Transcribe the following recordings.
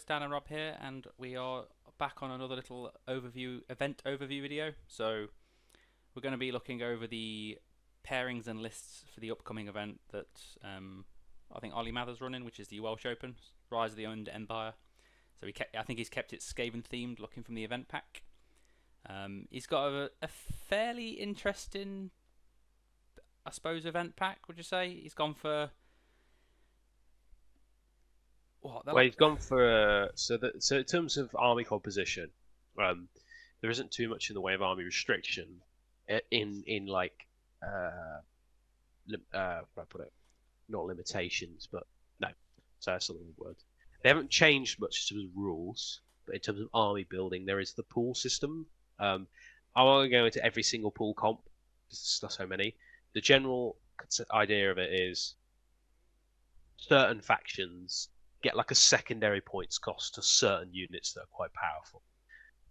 Dan and Rob here, and we are back on another little event overview video. So we're going to be looking over the pairings and lists for the upcoming event that I think Ollie Mather's running, which is the Welsh Open, Rise of the Owned Empire. So I think he's kept it Skaven themed, looking from the event pack. He's got a fairly interesting, I suppose, event pack. Would you say he's gone for? Well, he's gone for so in terms of army composition, there isn't too much in the way of army restriction in like how do I put it? Not limitations, but no. So that's not the word. They haven't changed much in terms of rules, but in terms of army building, there is the pool system. I won't go into every single pool comp because there's so many. The general idea of it is certain factions get like a secondary points cost to certain units that are quite powerful.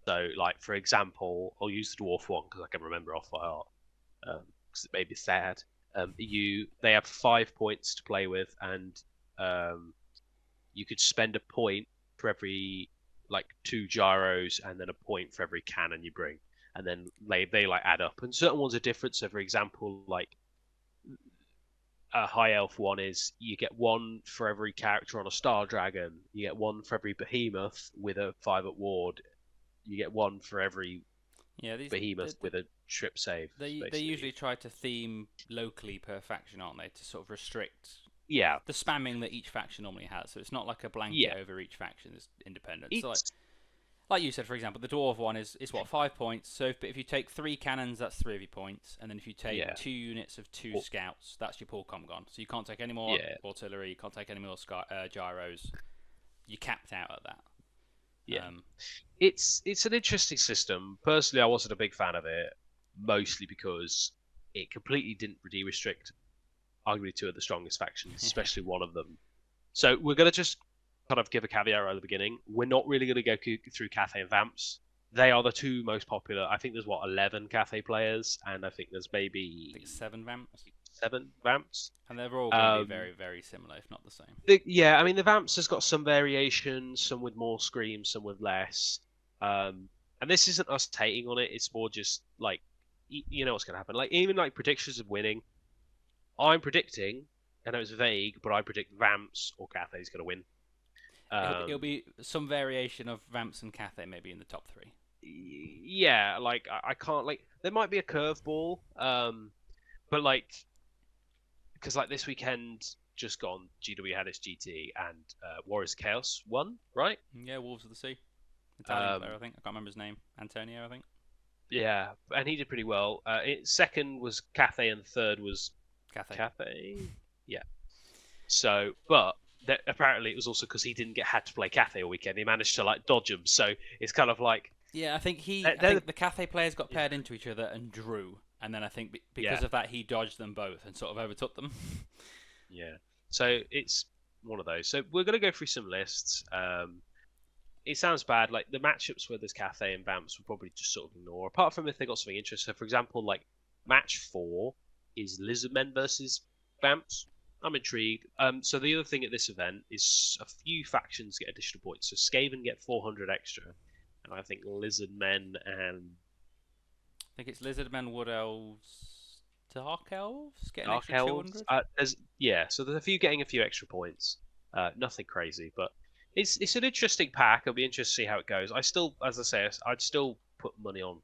So, like for example, I'll use the dwarf one because I can remember off by heart because it made me sad. They have 5 points to play with, and you could spend a point for every like 2 gyros, and then a point for every cannon you bring, and then they like add up. And certain ones are different. So, for example, like a high elf one is you get 1 for every character on a star dragon. You get 1 for every behemoth with a 5 at ward. You get 1 for every behemoth with a trip save. They usually try to theme locally per faction, aren't they, to sort of restrict the spamming that each faction normally has. So it's not like a blanket over each faction. It's independent. So like you said, for example, the dwarf one is what, 5 points. So if you take 3 cannons, that's 3 of your points, and then if you take 2 units of 2 scouts, that's your pool comp gone. So you can't take any more artillery, you can't take any more gyros. You're capped out at that. It's an interesting system. Personally, I wasn't a big fan of it, mostly because it completely didn't de-restrict arguably 2 of the strongest factions, especially one of them. So we're going to just kind of give a caveat right at the beginning. We're not really going to go through Cathay and Vamps. They are the 2 most popular. I think there's 11 Cathay players, and I think there's maybe 7 Vamps. 7 Vamps, and they're all going to be very, very similar, if not the same. I mean the Vamps has got some variation, some with more screams, some with less. And this isn't us hating on it. It's more just like you know what's going to happen. Like even like predictions of winning, I'm predicting. I know it's vague, but I predict Vamps or Cathay's going to win. It'll be some variation of Vamps and Cathay, maybe in the top 3. Yeah, like I can't like there might be a curveball, but like because like this weekend just gone, GW had its GT and Warriors Chaos won, right? Yeah, Wolves of the Sea. Italian player, I think. I can't remember his name. Antonio, I think. Yeah, and he did pretty well. Second was Cathay, and third was Cathay. Yeah. So, but apparently it was also because he didn't had to play Cathay all weekend. He managed to like dodge them. So it's kind of like I think the Cathay players got paired into each other and drew, and then I think because of that he dodged them both and sort of overtook them. Yeah. So it's one of those. So we're gonna go through some lists. It sounds bad. Like the matchups where there's Cathay and Vamps, we'll probably just sort of ignore. Apart from if they got something interesting. So for example, like match 4 is Lizardmen versus Vamps. I'm intrigued. So the other thing at this event is a few factions get additional points. So Skaven get 400 extra, and I think Lizardmen and I think it's Lizardmen, Wood Elves, Dark Elves get an extra 200. So there's a few getting a few extra points. Nothing crazy, but it's an interesting pack. It'll be interesting to see how it goes. I still, as I say, I'd still put money on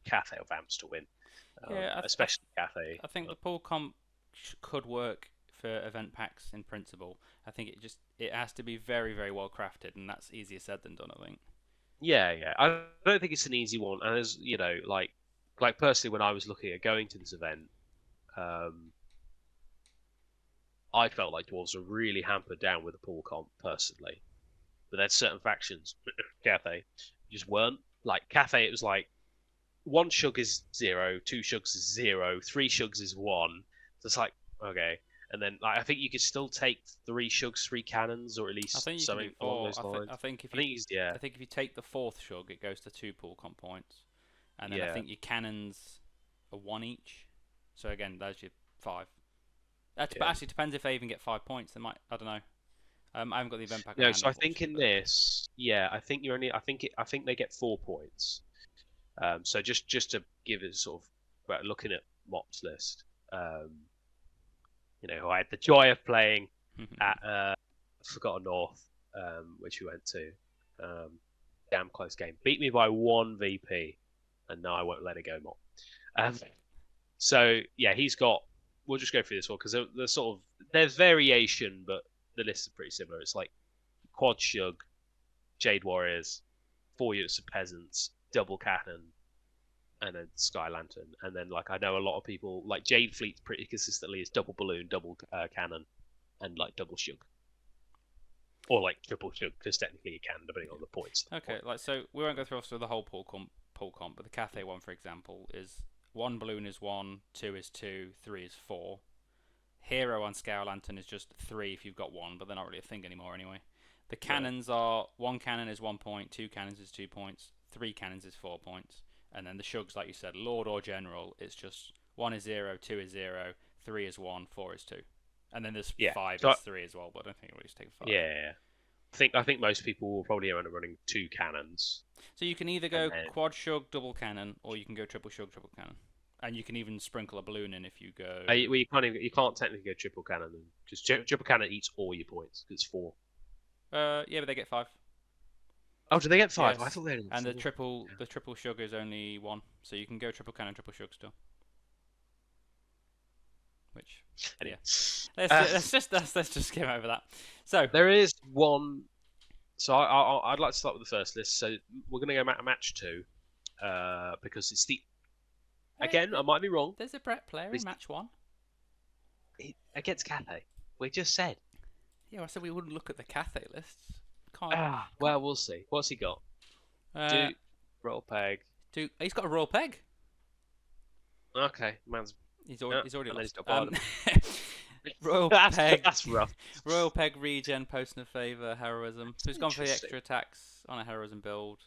Cathay or Vamps to win. Especially Cathay. I think the pool comp could work for event packs in principle. I think it has to be very, very well crafted, and that's easier said than done, I think. Yeah. I don't think it's an easy one. And as you know, like personally, when I was looking at going to this event, I felt like dwarves were really hampered down with the pool comp personally. But there's certain factions, Cathay, just weren't. Like Cathay, it was like 1 shug is 0, 2 shugs is 0, 3 shugs is 1. So it's like okay. And then like, I think you could still take 3 shugs, 3 cannons, or at least something along those lines. I think if you take the 4th shug, it goes to 2 pool comp points, and then I think your cannons are 1 each. So again, there's your 5. But actually, it depends if they even get 5 points. They might. I don't know. I haven't got the event pack on No, hand, so I think in unfortunately. this, yeah, I think you're only. I think they get 4 points. So just to give it sort of, well, looking at Mop's list, um, I had the joy of playing at Forgotten North, which we went to. Damn close game. Beat me by 1 VP, and no, I won't let it go, Mop. So yeah, he's got. We'll just go through this one because there's sort of there's variation, but the list is pretty similar. It's like Quad Shug, Jade Warriors, 4 units of Peasants, Double Cannon, and then Sky Lantern. And then like I know a lot of people like Jade Fleet pretty consistently is double Balloon, double Cannon, and like double Shug. Or like triple Shug, because technically you can, depending on the points. Okay, like so we won't go through the whole pool comp, but the Cathay one, for example, is 1 balloon is 1, 2 is 2, 3 is 4. Hero on Scour Lantern is just 3 if you've got 1, but they're not really a thing anymore anyway. The cannons are 1 cannon is 1 point, 2 cannons is 2 points, 3 cannons is 4 points, and then the Shugs, like you said, Lord or General, it's just 1 is 0, 2 is 0, 3 is 1, 4 is 2. And then there's 5 is 3 as well, but I don't think it really just take 5. Yeah. I think most people will probably end up running 2 cannons. So you can either go quad Shug, double cannon, or you can go triple Shug, triple cannon. And you can even sprinkle a balloon in if you go. Well, you can't technically go triple cannon because triple cannon eats all your points because it's 4. Yeah, but they get 5. Oh, do they get 5? Yes. I thought they only. And the triple Shug is only 1, so you can go triple cannon, triple Shug still. Which, yeah, let's just skip over that. So there is one. So I'd like to start with the first list. So we're going to go match 2, because it's the. Again, I might be wrong. There's a Brett player in match 1. Against Cathay. We just said. Yeah, I said we wouldn't look at the Cathay lists. Well, we'll see. What's he got? Duke, Royal Peg. Duke. He's got a Royal Peg. Okay, man's. He's already lost. Royal Peg. That's rough. Royal Peg, regen, potion of favour, heroism. So he's gone for the extra attacks on a heroism build.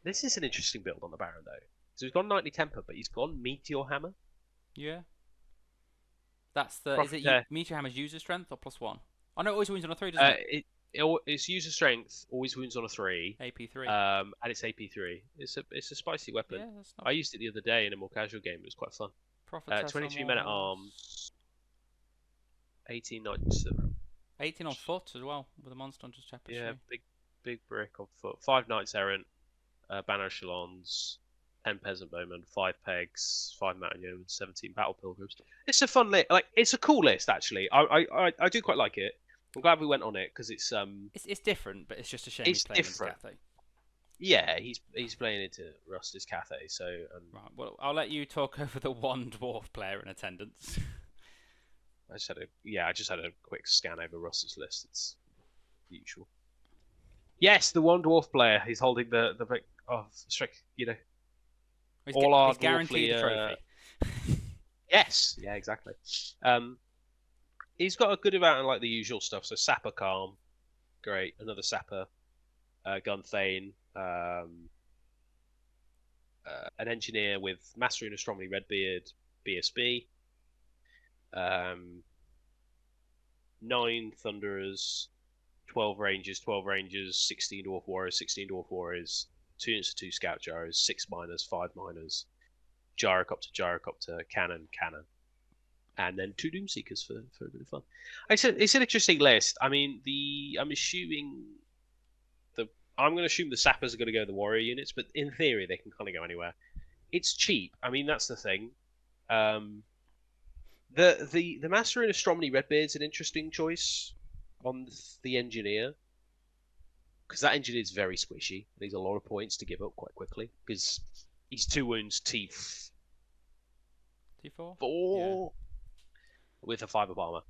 This is an interesting build on the Baron though. So he's gone Knightly Temper, but he's gone Meteor Hammer. Yeah. That's the. Is it Meteor Hammer's user strength or +1? I know it always wounds on a 3, doesn't it? It's user strength, always wounds on a 3. AP3. And it's AP3. It's a spicy weapon. Yeah, that's not... I used it the other day in a more casual game. It was quite fun. 23 men at arms. 18 knights. 18 on foot as well with a monster hunter's tapestry. Yeah, big brick on foot. 5 knights errant. Banner echelons. 10 peasant bowmen. 5 pegs. 5 mountain yeomen. 17 battle pilgrims. It's a fun list. Like it's a cool list actually. I do quite like it. I'm glad we went on it because it's different, but it's just a shame it's he's playing different. Cathay. Yeah, he's playing into Rust's Cathay, so right. Well, I'll let you talk over the 1 dwarf player in attendance. I just had a quick scan over Rust's list. It's the usual. Yes, the 1 dwarf player. He's holding the strict, He's guaranteed the trophy. Yes, yeah, exactly. He's got a good amount of like the usual stuff. So Sapper Calm, great. Another Sapper, Gun Thane, an engineer with Mastery in Astronomy, Redbeard, BSB, 9 Thunderers, 12 Rangers, 16 Dwarf Warriors, 2 units of 2 Scout Gyros, 6 Miners, 5 Miners, Gyrocopter, Cannon, and then 2 Doomseekers for a bit of fun. It's an interesting list. I mean, I'm going to assume the Sappers are going to go the Warrior units, but in theory they can kind of go anywhere. It's cheap. I mean, that's the thing. The Master in Astronomy Redbeard's an interesting choice on the Engineer, because that Engineer is very squishy. Needs a lot of points to give up quite quickly because he's 2 wounds, T4, yeah. With a 5 of armor.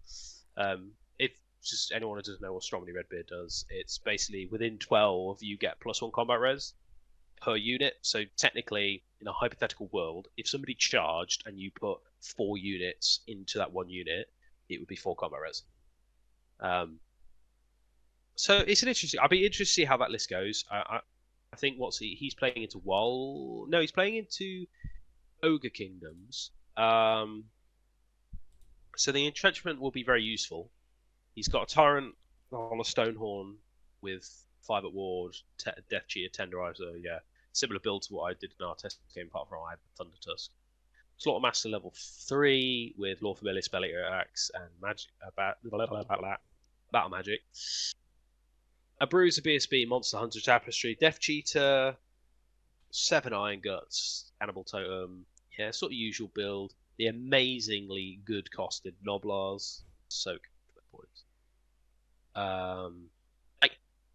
If just anyone who doesn't know what Astronomy Redbeard does, it's basically within 12 you get +1 combat res per unit. So technically, in a hypothetical world, if somebody charged and you put 4 units into that 1 unit, it would be 4 combat res. So it's an interesting. I'll be interested to see how that list goes. I think he's playing into he's playing into Ogre Kingdoms. So the entrenchment will be very useful. He's got a Tyrant on a Stonehorn with 5 at ward, Death Cheater, Tenderizer. Yeah, similar build to what I did in our test game. Apart from I had Thunder Tusk. Slaughtermaster level 3 with Law Familiar, Spell-Eater Axe, and Magic. Battle Magic. A Bruiser BSB, Monster Hunter Tapestry, Death Cheater, 7 Iron Guts, Cannibal Totem. Yeah, sort of usual build. The amazingly good costed Noblars. So good for their points.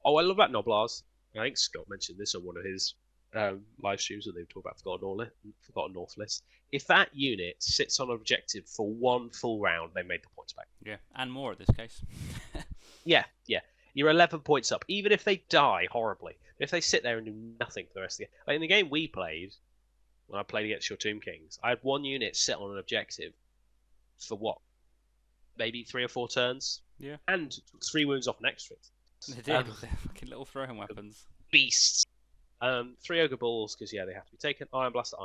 I love that Noblars. I think Scott mentioned this on one of his live streams when they talk about Forgotten North list. If that unit sits on objective for one full round, they made the points back. Yeah, and more in this case. Yeah. You're 11 points up, even if they die horribly. If they sit there and do nothing for the rest of the game. Like in the game we played, when I played against your Tomb Kings, I had one unit sit on an objective for what? Maybe 3 or 4 turns? Yeah. And took 3 wounds off next to it. They did, with their fucking little throwing weapons. Beasts. 3 Ogre Balls, because they have to be taken. Iron Blaster.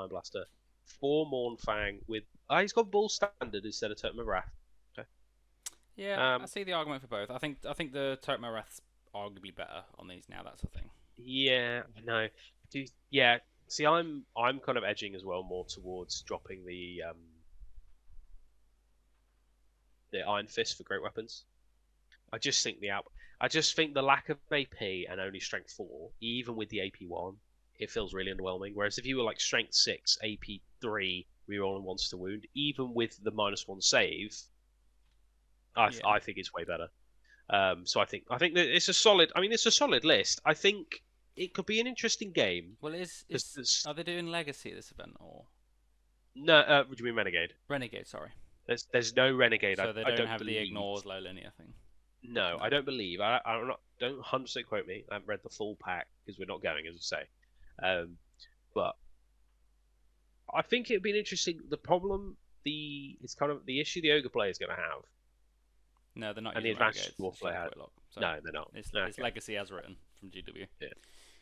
4 Mournfang with... he's got Bull Standard instead of Totem of Wrath. Okay. Yeah, I see the argument for both. I think the Totem of Wrath's arguably better on these now, that's the thing. Yeah, no. Yeah, see, I'm kind of edging as well more towards dropping the Iron Fist for great weapons. I just think the lack of AP and only Strength 4, even with the AP 1, it feels really underwhelming. Whereas if you were like Strength 6, AP 3, reroll and once to wound, even with the -1 save, I think it's way better. So I think that it's a solid. I mean, it's a solid list. I think it could be an interesting game. Well, are they doing Legacy at this event or no? What do you mean Renegade? Renegade, sorry. There's no Renegade. So they don't have believe. the ignores low linear thing. No, I don't believe. Don't 100% quote me. I haven't read the full pack because we're not going, as I say. But I think it'd be an interesting. It's kind of the issue the Ogre player is going to have. No, they're not. And using the advantage Renegades, Dwarf player had. No, they're not. It's Legacy as written from GW. Yeah.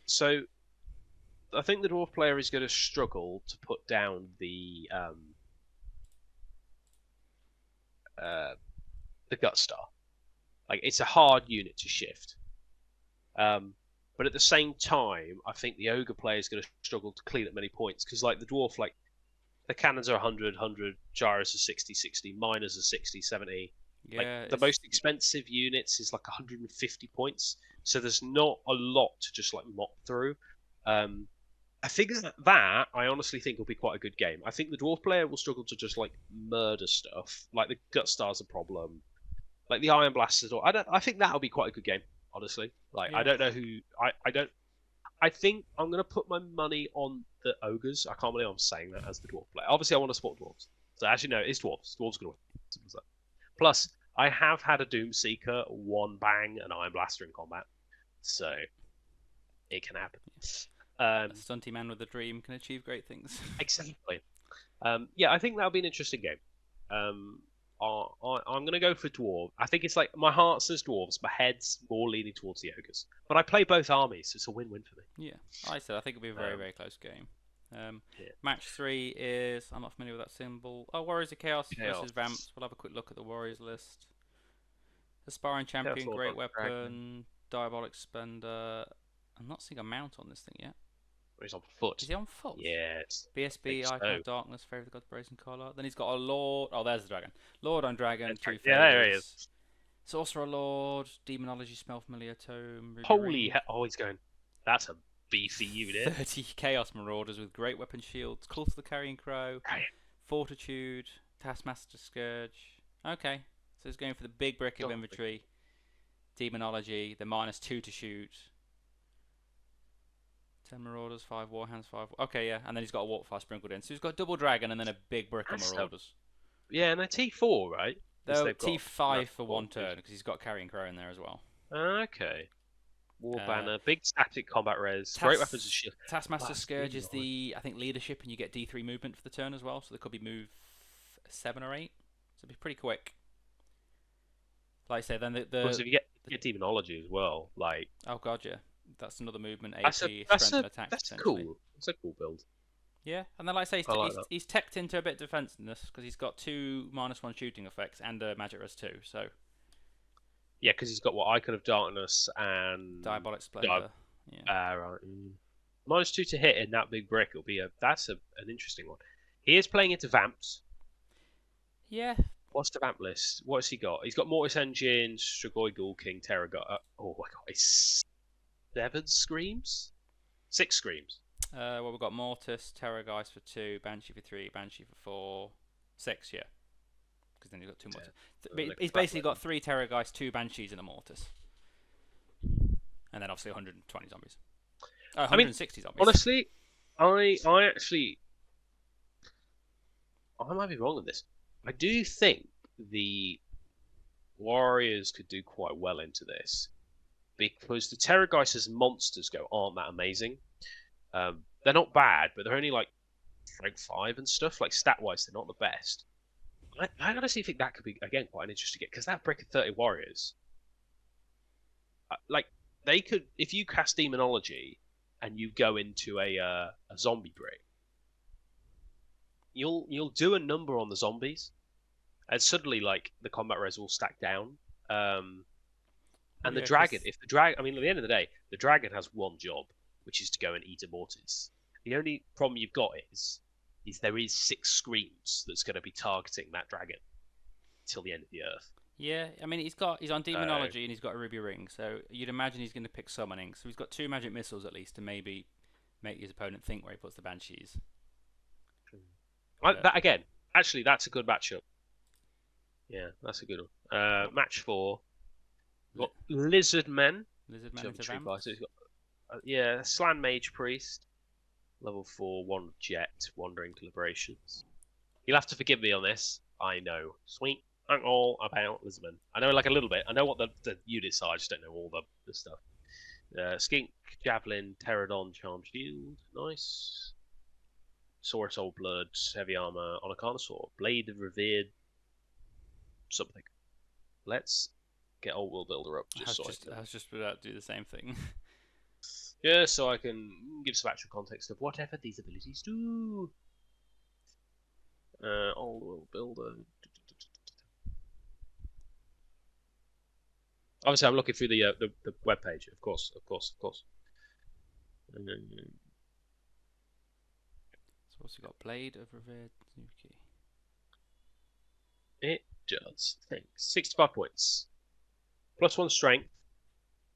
So I think the Dwarf player is going to struggle to put down the Gutstar. Like, it's a hard unit to shift. But at the same time, I think the Ogre player is going to struggle to clean up many points because, like, the Dwarf, like, the cannons are 100, gyros are 60, 60, miners are 60, 70. Yeah, the most expensive units is like 150 points, so there's not a lot to just like mop through. I think that I honestly think will be quite a good game. I think the Dwarf player will struggle to just like murder stuff. Like the Gutstar's a problem. Like the Iron Blasters, I think that'll be quite a good game. Honestly, like I don't know who I don't. I think I'm gonna put my money on the Ogres. I can't believe I'm saying that as the Dwarf player. Obviously, I want to support Dwarves. So actually, no, it's Dwarves. Dwarves gonna win. Plus, I have had a Doomseeker, 1 bang, and Iron Blaster in combat, so it can happen. A stunty man with a dream can achieve great things. Exactly. Yeah, I think that'll be an interesting game. I'm going to go for Dwarf. I think it's like my heart says Dwarves, my head's more leaning towards the Ogres. But I play both armies, so it's a win-win for me. Yeah, I think it'll be a very, very close game. Match 3 is, I'm not familiar with that symbol. Oh, Warriors of Chaos versus Vamps. We'll have a quick look at the Warriors list. Aspiring Champion, Great Weapon, Diabolic Spender. I'm not seeing a mount on this thing yet. He's on foot. Is he on foot? Yes. BSB, Icon of Darkness, Favour of the Gods, Brazen Collar. Then he's got a Lord. Oh, there's the dragon. Lord on Dragon, 2 favors. Yeah, there he is. Sorcerer Lord, Demonology, Smell Familiar, Tome. Holy hell. Oh, he's going. That's a beefy unit. 30 Chaos Marauders with Great Weapon Shields, Cult of the Carrying Crow, Fortitude, Taskmaster Scourge. Okay, so he's going for the big brick of inventory. Demonology, the -2 to shoot. 10 Marauders, 5 Warhands, 5. Okay, yeah, and then he's got a Warpfire sprinkled in. So he's got double dragon and then a big brick of Marauders. Yeah, and they're T4, right? They're T5 for 1 turn because he's got Carrying Crow in there as well. Okay. War Banner, big static combat res, great weapons and shield. Taskmaster Scourge is the, I think, leadership, and you get D3 movement for the turn as well. So there could be move 7 or 8. So it'd be pretty quick. Like I say, then Because if you get Demonology as well, like. Oh god, yeah. That's another movement, AP, strength and attack. That's cool. It's a cool build. Yeah, and then like I say, he's teched into a bit of defensiveness because he's got 2 -1 shooting effects and a magic res 2. So Yeah, because he's got what Icon of Darkness and Diabolic Splendor. Yeah. Right. -2 to hit in that big brick. That's an interesting one. He is playing into Vamps. Yeah. What's the Vamp list? What has he got? He's got Mortis Engine, Strigoi, Ghoul King, Terragot. Oh my god, it's 7 Screams? 6 Screams. Well, we've got Mortis, Terrorgeist for 2, Banshee for 3, Banshee for 4, 6, yeah. Because then you've got 2 Mortis. He's basically got 3 Terrorgeist, 2 Banshees, and a Mortis. And then obviously 120 zombies. 160 zombies. Honestly, I might be wrong on this. I do think the Warriors could do quite well into this because the Terrorgeist as monsters go aren't that amazing. They're not bad, but they're only like rank 5 and stuff. Like stat wise, they're not the best. I honestly think that could be again quite an interesting get because that brick of 30 Warriors, like they could if you cast Demonology and you go into a zombie brick, you'll do a number on the zombies, and suddenly like the combat res will stack down. And the dragon, if the dragon, I mean, at the end of the day, the dragon has one job, which is to go and eat a Mortis. The only problem you've got is there is 6 Screams that's going to be targeting that dragon till the end of the earth. Yeah, I mean, he's on Demonology and he's got a Ruby Ring, so you'd imagine he's going to pick Summoning. So he's got 2 Magic Missiles at least to maybe make his opponent think where he puts the Banshees. That again, actually, that's a good matchup. Yeah, that's a good one. Match 4. We've got Lizard Men. Lizard Men into Vamp. So he's got, Slan Mage Priest. Level 4, 1 Jet, Wandering Deliberations. You'll have to forgive me on this. I know. Sweet. I'm all about Lizardmen. I know like a little bit. I know what the units are. I just don't know all the stuff. Skink, Javelin, Pterodon, Charm Shield. Nice. Saurus Old Blood, Heavy Armor, on a Carnosaur. Blade of Revered. Something. Let's get Old World Builder up. I was just about to do the same thing. Yeah, so I can give some actual context of whatever these abilities do. Old World Builder. Obviously, I'm looking through the web page. Of course. So what's he got? Blade of Revered Zuki. It does. 65 points. +1 strength.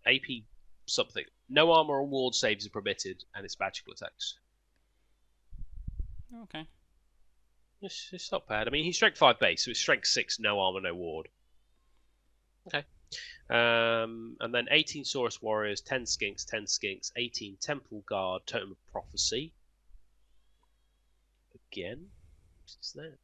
AP something. No armor or ward saves are permitted, and it's magical attacks. Okay. It's not bad. I mean, he's strength 5 base, so it's strength 6, no armor, no ward. Okay. And then 18 Saurus Warriors, 10 Skinks, 18 Temple Guard, Totem of Prophecy. Again, what's that?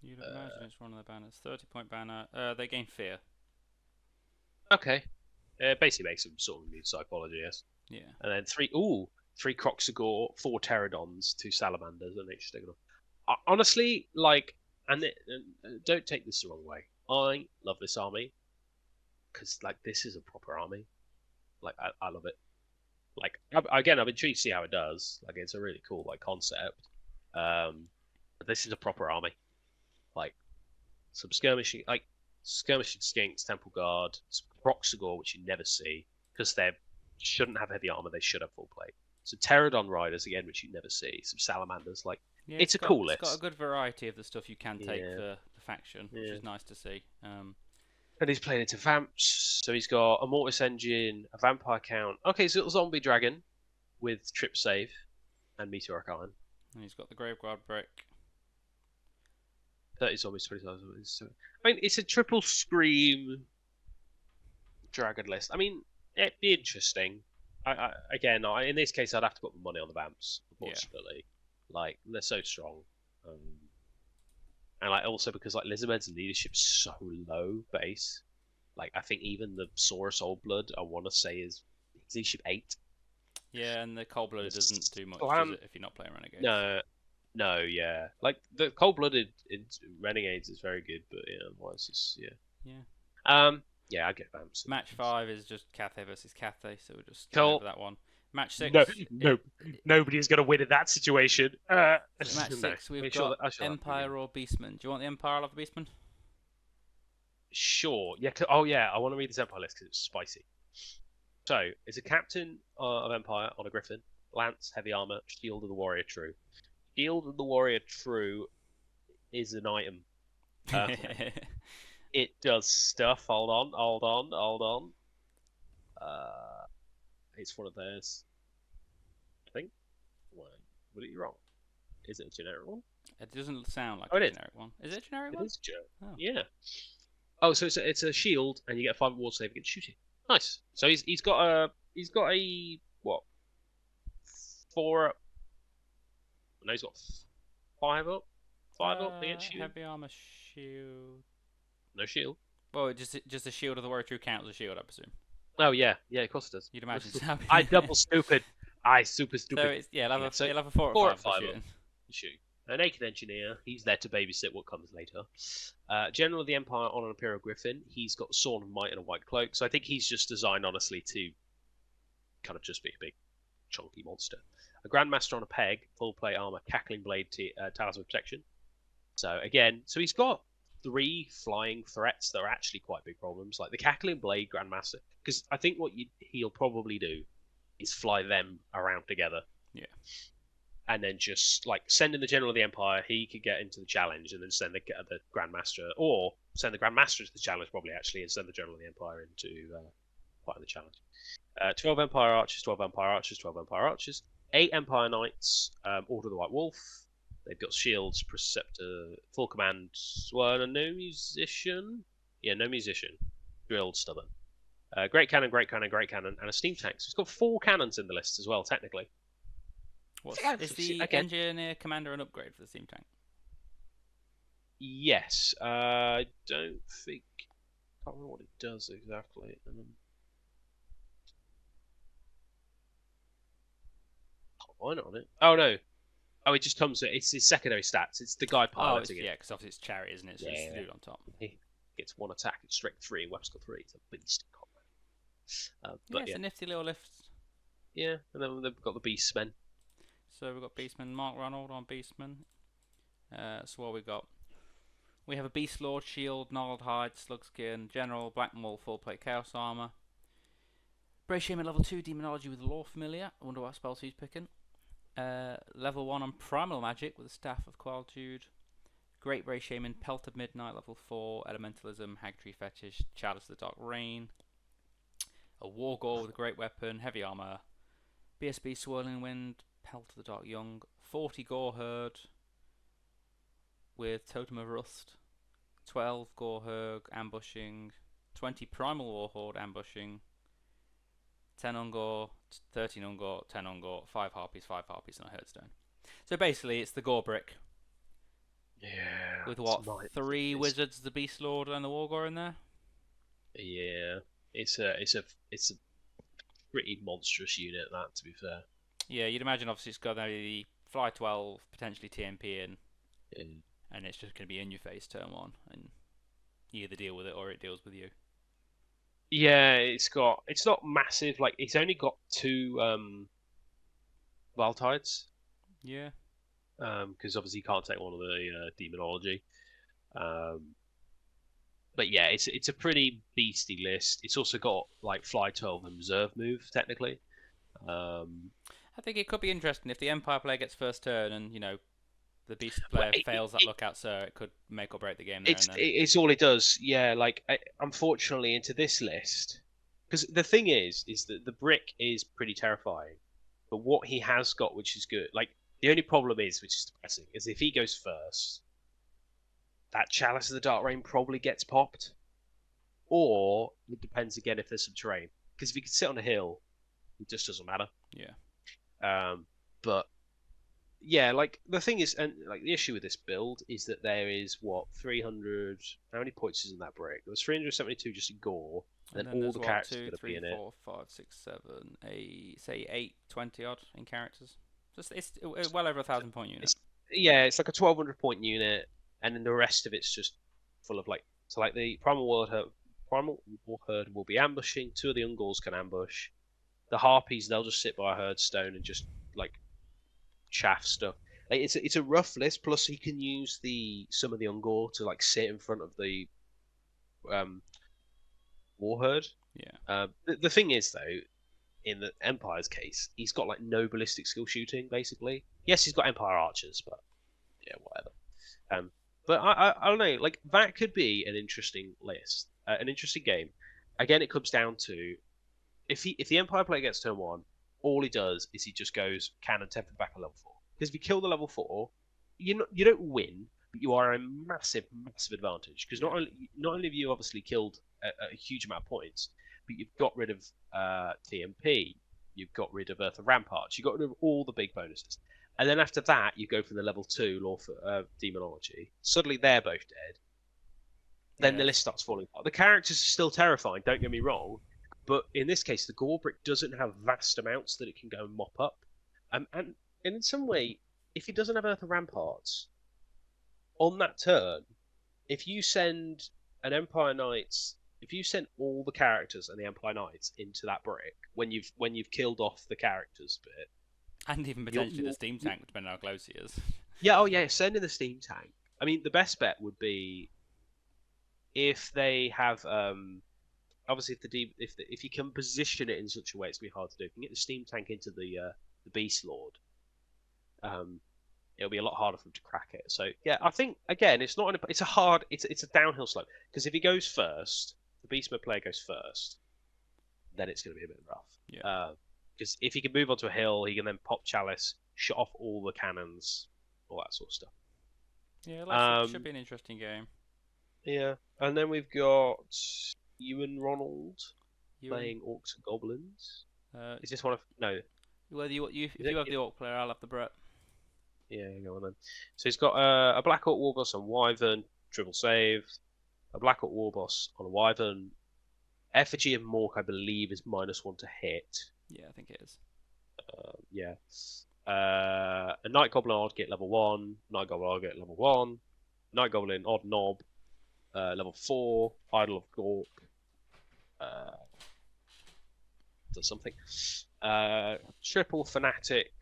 You'd imagine it's one of the banners. 30-point banner. They gain fear. Okay. Basically makes some sort of new psychology, yes. Yeah. And then 3 Croxagore, 4 Pterodons, 2 Salamanders, and interesting enough. Honestly, like, and don't take this the wrong way. I love this army because, like, this is a proper army. Like, I love it. Like, again, I'm intrigued to see how it does. Like, it's a really cool like concept. But this is a proper army. Like, some skirmishing skinks, Temple Guard, some Croxagore, which you never see because they shouldn't have heavy armor. They should have full plate. Some Pterodon Riders again, which you never see. Some Salamanders, like. Yeah, it's a cool list. It's got a good variety of the stuff you can take for the faction, which is nice to see. And he's playing into Vamps, so he's got a Mortis Engine, a Vampire Count. Okay, so little Zombie Dragon with Trip Save and Meteoric Iron. And he's got the Graveguard Brick. 30 zombies, 25 zombies. I mean, it's a triple Scream Dragon list. I mean, it'd be interesting. In this case, I'd have to put my money on the Vamps, unfortunately. Yeah. Like, they're so strong. And like also because like Lizardmen's leadership's so low base. Like I think even the Saurus Old Blood I wanna say is leadership 8. Yeah, and the Cold Blooded doesn't do much does it, if you're not playing Renegades. No, yeah. Like the Cold Blooded in Renegades is very good, but yeah, otherwise it's yeah, I get Vamps. Match 5 is just Cathay versus Cathay, so we'll just go over that one. Match 6. Nobody's going to win in that situation. Match 6, we've got Empire or Beastman. Do you want the Empire or the Beastman? Sure. Yeah. Oh, yeah. I want to read this Empire list because it's spicy. So, it's a captain of Empire on a Griffin, lance, heavy armor, shield of the warrior true. Shield of the warrior true is an item. It does stuff. Hold on, hold on, hold on. It's one of theirs. I think. Wait, would it be wrong? Is it a generic one? It doesn't sound like Oh, a it is. generic one. Is it a generic It one? is generic. Oh. Yeah. Oh, so it's a shield, and you get a 5 ward save against shooting. Nice. So he's got a what 4 up? No, he's got 5 up. 5 up against shield. Heavy armor shield. No shield. Well, just a shield of the warrior true counts as a shield, I presume. Oh yeah, of course it does. You'd imagine so. I double stupid. I super stupid. So it's, yeah, he'll have a 4 4 or or 5 5 for up. shooting. Shoot. A naked engineer. He's there to babysit what comes later. General of the Empire on an Imperial Griffin. He's got Sword of Might and a white cloak. So I think he's just designed, honestly, to kind of just be a big, chunky monster. A Grandmaster on a peg, full plate armor, cackling blade, talisman of protection. So again, he's got 3 flying threats that are actually quite big problems, like the cackling blade Grandmaster. Because I think what he'll probably do is fly them around together. Yeah. And then just like send in the General of the Empire, he could get into the challenge, and then send the Grandmaster, or send the Grandmaster to the challenge probably actually, and send the General of the Empire into fight in the challenge. 12 Empire Archers, 12 Empire Archers, 12 Empire Archers, 8 Empire Knights, Order of the White Wolf. They've got shields, Preceptor, full command. Well, no musician. Yeah, no musician. Drilled, stubborn. Great cannon, great cannon, great cannon, and a steam tank. So it's got 4 cannons in the list as well, technically. Is the engineer commander an upgrade for the steam tank? Yes. I don't think. I can't remember what it does exactly. Can't find it on it. Oh no. Oh, it just comes. It's his secondary stats. It's the guy piloting it. Yeah, because obviously it's chariot, isn't it? So it's the dude on top. He gets 1 attack, it's strength 3, and weapon skill 3. It's a beast in combat. But it's a nifty little lift. Yeah, and then they've got the Beastmen. So we've got Beastman, Mark Ronald on Beastman. So what we got? We have a Beast Lord, Shield, Gnarled Hide, Slugskin, General, Black Maul, Full Plate Chaos Armor. Bray Shaman level 2, Demonology with Lore Familiar. I wonder what spells he's picking. Level 1 on Primal Magic with the Staff of Qualitude. Great Bray Shaman, Pelt of Midnight, level 4, Elementalism, Hag Tree Fetish, Chalice of the Dark Rain. A War Gore with a Great Weapon, Heavy Armor. BSB Swirling Wind, Pelt of the Dark Young. 40 Gore Herd with Totem of Rust. 12 Gore Herd Ambushing. 20 Primal Warhorde Ambushing. 10 Ungor, 13 Ungor, 10 Ungor, 5 Harpies, and a Herdstone. So basically, it's the Gore Brick. Yeah. With what, 3 Wizards, the Beast Lord, and the War Gore in there? Yeah. It's a pretty monstrous unit, that, to be fair. Yeah, you'd imagine obviously it's got the Fly 12, potentially TMP in, and it's just going to be in your face turn 1, and you either deal with it or it deals with you. Yeah, it's not massive. Like it's only got 2 Valtides. Yeah. Because obviously you can't take one of the Demonology. But yeah, it's a pretty beastie list. It's also got like Fly 12 and Reserve move technically. I think it could be interesting if the Empire player gets first turn and the Beast player fails that lookout, so it could make or break the game there. It's all it does. Yeah, like unfortunately into this list, because the thing is that the brick is pretty terrifying, but what he has got, which is good, like the only problem is, which is depressing, is if he goes first, that Chalice of the Dark Rain probably gets popped, or it depends again if there's some terrain. Because if he can sit on a hill, it just doesn't matter. Yeah. But yeah, like the thing is, and like the issue with this build is that there is 300. How many points is in that brick? There was 372 just in Gore, and then all the characters are going to be in 4, 5, 6, 7, 8, say 8, 20 odd in characters. Just it's well over 1,000 point unit. It's like a 1,200 point unit, and then the rest of it's just full of like the Primal Warherd will be ambushing. 2 of the Ungors can ambush. The Harpies, they'll just sit by a Herdstone and just like chaff stuff. Like, it's a rough list. Plus, he can use some of the Ungor to like sit in front of the Warherd. Yeah. The thing is though, in the Empire's case, he's got like no ballistic skill shooting. Basically, yes, he's got Empire archers, but yeah, whatever. But I don't know. Like that could be an interesting list, an interesting game. Again, it comes down to if the Empire player gets turn 1, all he does is he just goes cannon temper back a level 4. Because if you kill the level 4, you don't win, but you are a massive advantage. Because not only have you obviously killed a huge amount of points, but you've got rid of TMP, you've got rid of Earth of Ramparts, you've got rid of all the big bonuses. And then after that, you go for the level 2 Law for Demonology. Suddenly they're both dead. Then the list starts falling apart. The characters are still terrifying, don't get me wrong, but in this case, the Gorbrick doesn't have vast amounts that it can go and mop up. And in some way, if he doesn't have Earth of Ramparts, on that turn, if you send an Empire Knights, if you send all the characters and the Empire Knights into that brick, when you've killed off the characters bit, and even potentially the steam tank, depending on how close he is. Yeah, oh yeah, send in the steam tank. I mean, the best bet would be if they have obviously if you can position it in such a way it's gonna be hard to do. If you can get the steam tank into the Beast Lord, it'll be a lot harder for him to crack it. So yeah, I think again it's a downhill slope because if he goes first, the Beastman player goes first, then it's gonna be a bit rough. Yeah. Because if he can move onto a hill, he can then pop Chalice, shut off all the cannons, all that sort of stuff. Yeah, it should be an interesting game. Yeah, and then we've got Ewan Ronald playing Orcs and Goblins. Is this one of no? Whether if you have the Orc player, I'll have the Brett. Yeah, go on then. So he's got a Black Orc Warboss on Wyvern, triple save. A Black Orc Warboss on a Wyvern. Effigy of Mork, I believe, is -1 to hit. Yeah, I think it is. Yeah. A Night Goblin Odd get level 1. Night Goblin Odd get level 1. Night Goblin Odd Knob level 4. Idol of Gork does something. Triple Fanatic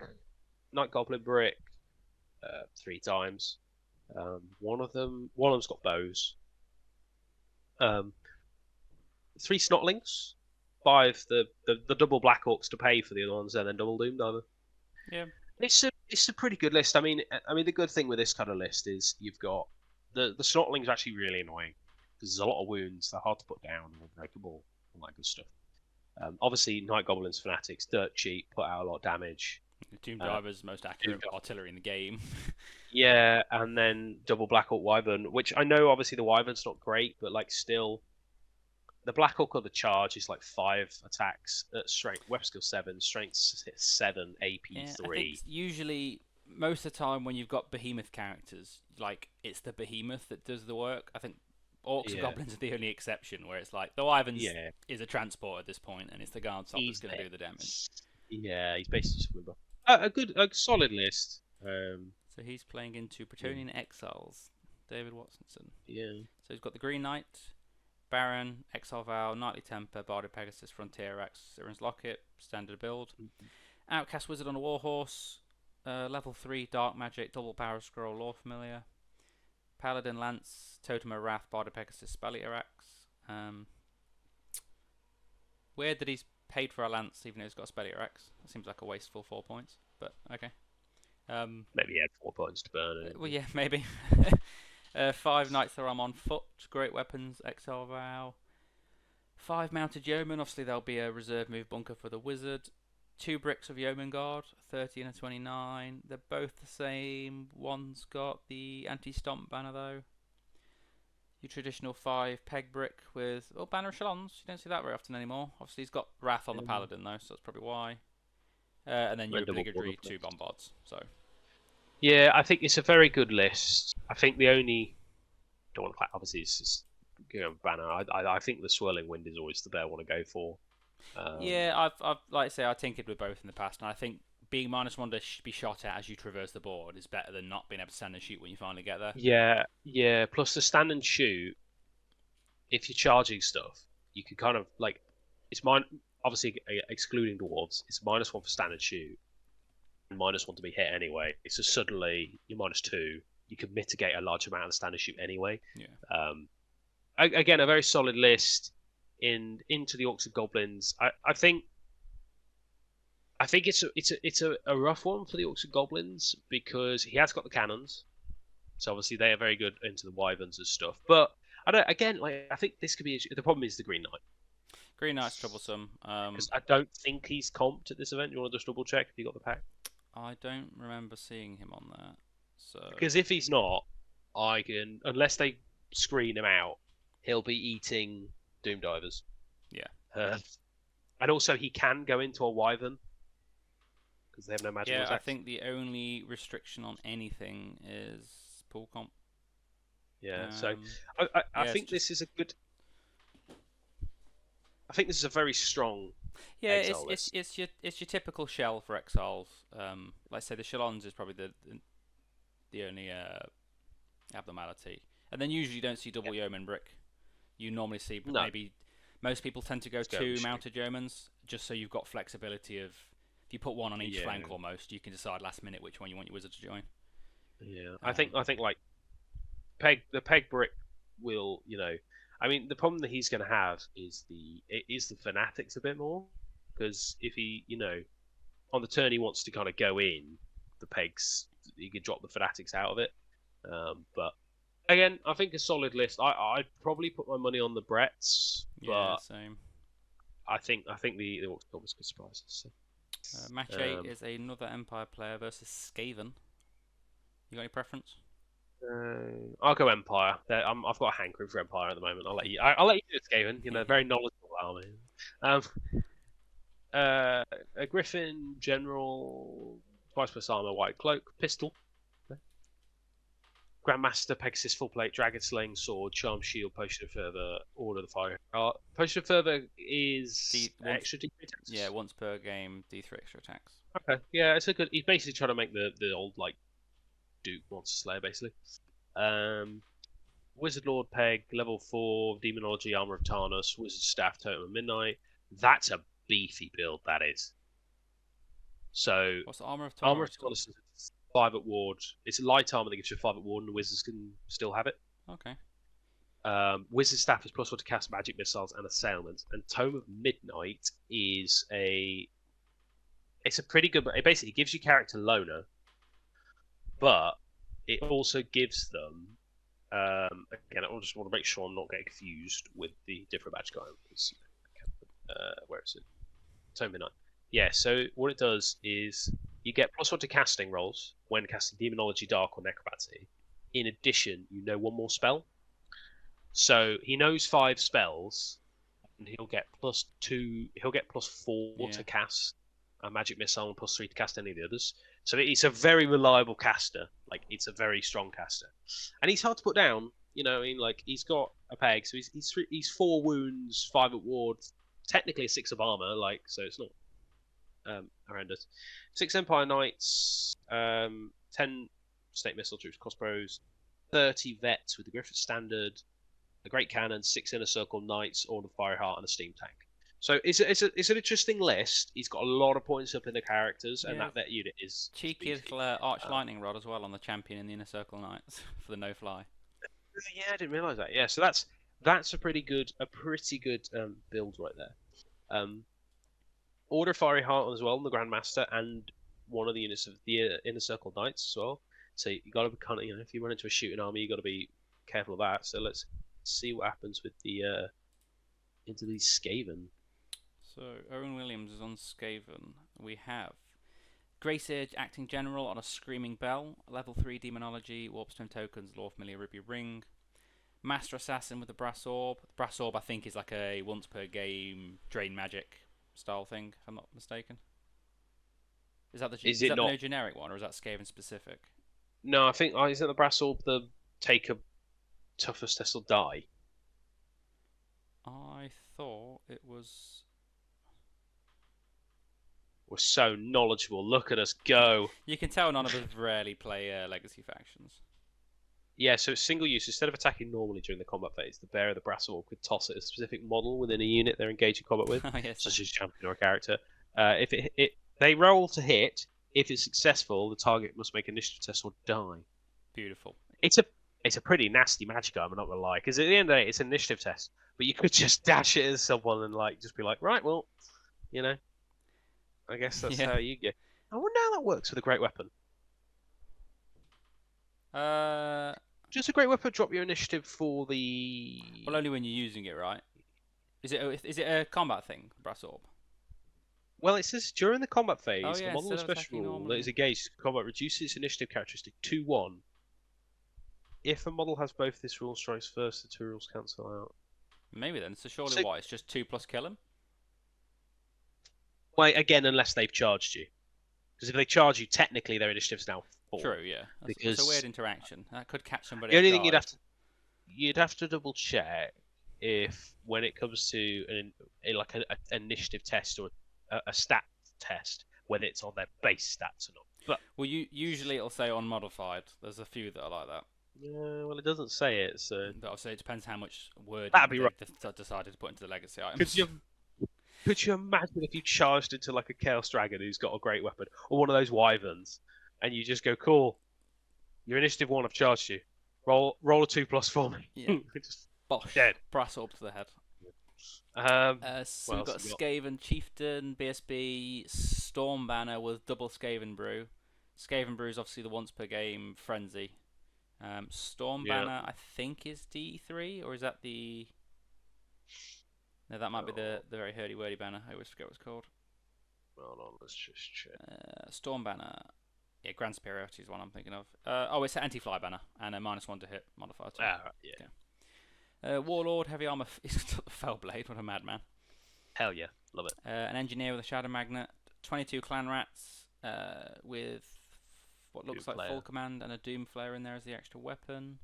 Night Goblin Brick 3 times. One of them's got bows. 3 Snotlings. 5 the double Black Orcs to pay for the other ones, and then double Doom Diver. Yeah, it's a pretty good list. I mean, the good thing with this kind of list is you've got the Snotlings are actually really annoying because there's a lot of wounds. They're hard to put down, and unbreakable, all that good stuff. Obviously, Night Goblins Fanatics dirt cheap, put out a lot of damage. Doom Diver's most accurate artillery in the game. Yeah, and then double Black Orc Wyvern, which I know obviously the Wyvern's not great, but like still. The Black Orc on the charge is like 5 attacks at strength, weapon skill 7, strength 7, AP 3. I think usually, most of the time when you've got behemoth characters, like it's the behemoth that does the work. I think Orcs and Goblins are the only exception, where it's like the Wyvern is a transport at this point, and it's the Guard Top that's going to do the damage. Yeah, he's basically just a solid list. So he's playing into Bretonnian Exiles, David Watsonson. Yeah. So he's got the Green Knight, Baron, Exile Vow, Knightly Temper, Bard of Pegasus, Frontier Axe, Siren's Locket, standard build. Outcast Wizard on a Warhorse, level 3 Dark Magic, double Power Scroll, Lore Familiar. Paladin Lance, Totem of Wrath, Bard of Pegasus, Spellier Axe. Weird that he's paid for a Lance even though he's got a Spellier Axe. That seems like a wasteful 4 points, but okay. Maybe he had 4 points to burn. Well, yeah, maybe. 5 Knights are on foot, great weapons, Exile Vow. 5 Mounted Yeomen, obviously there'll be a reserve move bunker for the Wizard. 2 bricks of Yeoman Guard, 30 and a 29. They're both the same. One's got the anti-stomp banner though. Your traditional 5 peg brick with Banner of Shalons. You don't see that very often anymore. Obviously he's got Wrath on the Paladin though, so that's probably why. And then your obligatory 2 bombards. So. Yeah, I think it's a very good list. I think the only don't want to play. Obviously, it's just banner. I think the Swirling Wind is always the bear I want to go for. Yeah, I've like I say, I tinkered with both in the past, and I think being -1 to be shot at as you traverse the board is better than not being able to stand and shoot when you finally get there. Yeah. Plus the stand and shoot, if you're charging stuff, you can kind of like it's obviously excluding dwarves. It's -1 for stand and shoot. -1 to be hit anyway. It's just suddenly you're -2. You can mitigate a large amount of the standard shoot anyway. Yeah. again, a very solid list into the Orcs and Goblins. I think it's a rough one for the Orcs and Goblins because he has got the cannons, so obviously they are very good into the Wyverns and stuff. But I think this could be the problem is the Green Knight. Green Knight's troublesome. Because I don't think he's comped at this event. You want to just double check if you got the pack? I don't remember seeing him on that. So Because if he's not, I can unless they screen him out, he'll be eating Doom Divers. Yeah. And also he can go into a Wyvern because they have no magical attacks. I think the only restriction on anything is pool comp. Yeah. So I think this is a good. I think this is a very strong. Yeah, Exile list. it's your typical shell for exiles. Like I say, the Shalons is probably the only abnormality, and then usually you don't see double yeoman brick. You normally see maybe most people tend to go two mounted yeomans just so you've got flexibility of if you put one on each flank almost, you can decide last minute which one you want your wizard to join. Yeah, I think like the peg brick will I mean the problem that he's going to have is the fanatics a bit more because if he on the turn he wants to kind of go in the pegs he can drop the fanatics out of it but again I think a solid list. I'd probably put my money on the Bretts but same. I think the Orcs was good surprises. So. Match 8 is another Empire player versus Skaven. You got any preference? I'll go Empire. I've got a hankering for Empire at the moment. I'll let you do it, Skaven. Very knowledgeable army. A Griffin, General, twice plus armor, white cloak, pistol. Grandmaster, Pegasus, full plate, Dragon Slaying Sword, Charm Shield, Potion of Fervor, Order of the Fire. Potion of Fervor is extra D3 attacks. Yeah, once per game, D3 extra attacks. Okay, yeah, it's a good. He's basically trying to make the old Duke Monster Slayer basically. Wizard Lord Peg, level 4, Demonology, Armor of Tarnus, Wizard Staff, Totem of Midnight. That's a beefy build, that is. So what's the Armor of Tarnus? Armor of Tarnus is 5 at ward. It's light armor that gives you 5 at ward, and the wizards can still have it. Okay. Wizard Staff is +1 to cast magic missiles and assailments, and Tome of Midnight is it's a pretty good. It basically gives you character loner, but it also gives them. Again, I just want to make sure I'm not getting confused with the different badge guy. Where is it? Tome of Midnight. Yeah. So what it does is you get +1 to casting rolls when casting Demonology, Dark, or Necromancy. In addition, you know one more spell. So he knows 5 spells, and he'll get +2. He'll get +4 to cast a magic missile and +3 to cast any of the others. So it's a very reliable caster. It's a very strong caster, and he's hard to put down. He's got a peg, so he's 4 wounds, 5 at ward, technically a 6 of armor. So it's not horrendous. 6 Empire Knights, 10 State Missile Troops, Crossbows, 30 Vets with the Griffith Standard, a Great Cannon, 6 Inner Circle Knights, Order of Fireheart, and a Steam Tank. So it's an interesting list. He's got a lot of points up in the characters, and that vet unit is cheeky little Arch Lightning Rod as well on the champion in the Inner Circle Knights for the no fly. Yeah, I didn't realise that. Yeah, so that's a pretty good build right there. Order of Fiery Heart as well, the Grandmaster, and one of the units of the Inner Circle Knights as well. So you got to be kind of if you run into a shooting army, you got to be careful of that. So let's see what happens with the into these Skaven. So Owen Williams is on Skaven. We have Grace Edge, Acting General on a Screaming Bell, level 3 Demonology, Warpstone Tokens, Law of Familiar Ruby Ring. Master Assassin with the Brass Orb. The Brass Orb I think is like a once per game drain magic style thing, if I'm not mistaken. Is that the no generic one, or is that Skaven specific? No, I think isn't the Brass Orb the take a toughest test or die? I thought it was. We're so knowledgeable. Look at us go. You can tell none of us rarely play legacy factions. Yeah, so it's single use. Instead of attacking normally during the combat phase, the bearer of the Brass Orb could toss at a specific model within a unit they're engaged in combat with, such as a champion or a character. If they roll to hit, if it's successful, the target must make an initiative test or die. Beautiful. It's it's a pretty nasty magic item. I'm not gonna lie, because at the end of the day, it's an initiative test. But you could just dash it at someone and like just be like, right, well, you know, I guess that's Yeah. how you get. I wonder how that works with a great weapon. Just a great weapon drop your initiative for the. Well, only when you're using it, right? Is it a combat thing, Brass Orb? Well, it says during the combat Oh phase, the yeah, model instead of of special attacking rule that is normally. engaged in combat reduces its initiative characteristic to 1. If a model has both this rule strikes first, the 2 rules cancel out. Maybe then. So surely So, what? It's just 2+ kill him? well, again, unless they've charged you. Because if they charge you, technically their initiative's now 4. True, yeah. It's a weird interaction. That could catch somebody The off only thing guard. you'd have to double check if when it comes to an initiative test or a stat test, whether it's on their base stats or not. But Well, usually it'll say unmodified. There's a few that are like that. yeah, well, it doesn't say it, so But obviously it depends how much wording that'd be right. they've decided to put into the legacy items. Could you imagine if you charged into like a Chaos Dragon who's got a great weapon, or one of those Wyverns, and you just go, cool, your initiative 1, I've charged you. Roll a 2+ for me. Yeah. Just Bosh. dead. Brass Orb to the head. what So we've got else you Skaven, Chieftain, BSB, Storm Banner with double Skaven Brew. Skaven Brew is obviously the once per game frenzy. Storm Yeah. Banner, I think, is D3, or is that the? No, that might be the very hurdy-wordy banner. I always forget what it's called. Hold on, let's just check. Storm Banner. Yeah, Grand Superiority is the one I'm thinking of. Oh, it's an anti-fly banner and a -1 to hit modifier too. Yeah. Warlord, heavy armor. He's got the Fellblade. What a madman. Hell yeah, love it. An engineer with a shadow magnet. 22 clan rats with what looks Doom like Flare. full command and a Doom Flare in there as the extra weapon.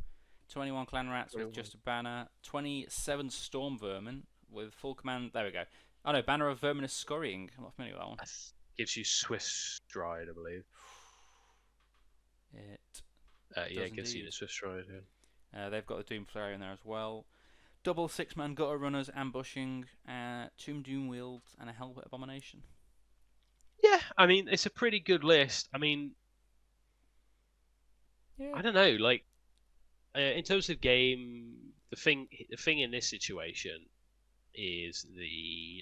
21 clan rats with just a banner. 27 storm vermin with full command. There we go. Oh no, banner of verminous scurrying. I'm not familiar with that one. Gives you Swiss Stride, I believe. It Yeah, it gives you indeed. the Swiss Stride. Yeah. They've got the Doom Flare in there as well. Double 6-man gutter runners ambushing, Tomb Doom wields, and a Helmet Abomination. Yeah, I mean it's a pretty good list. I mean, Yeah. I don't know, like in terms of game, the thing in this situation is the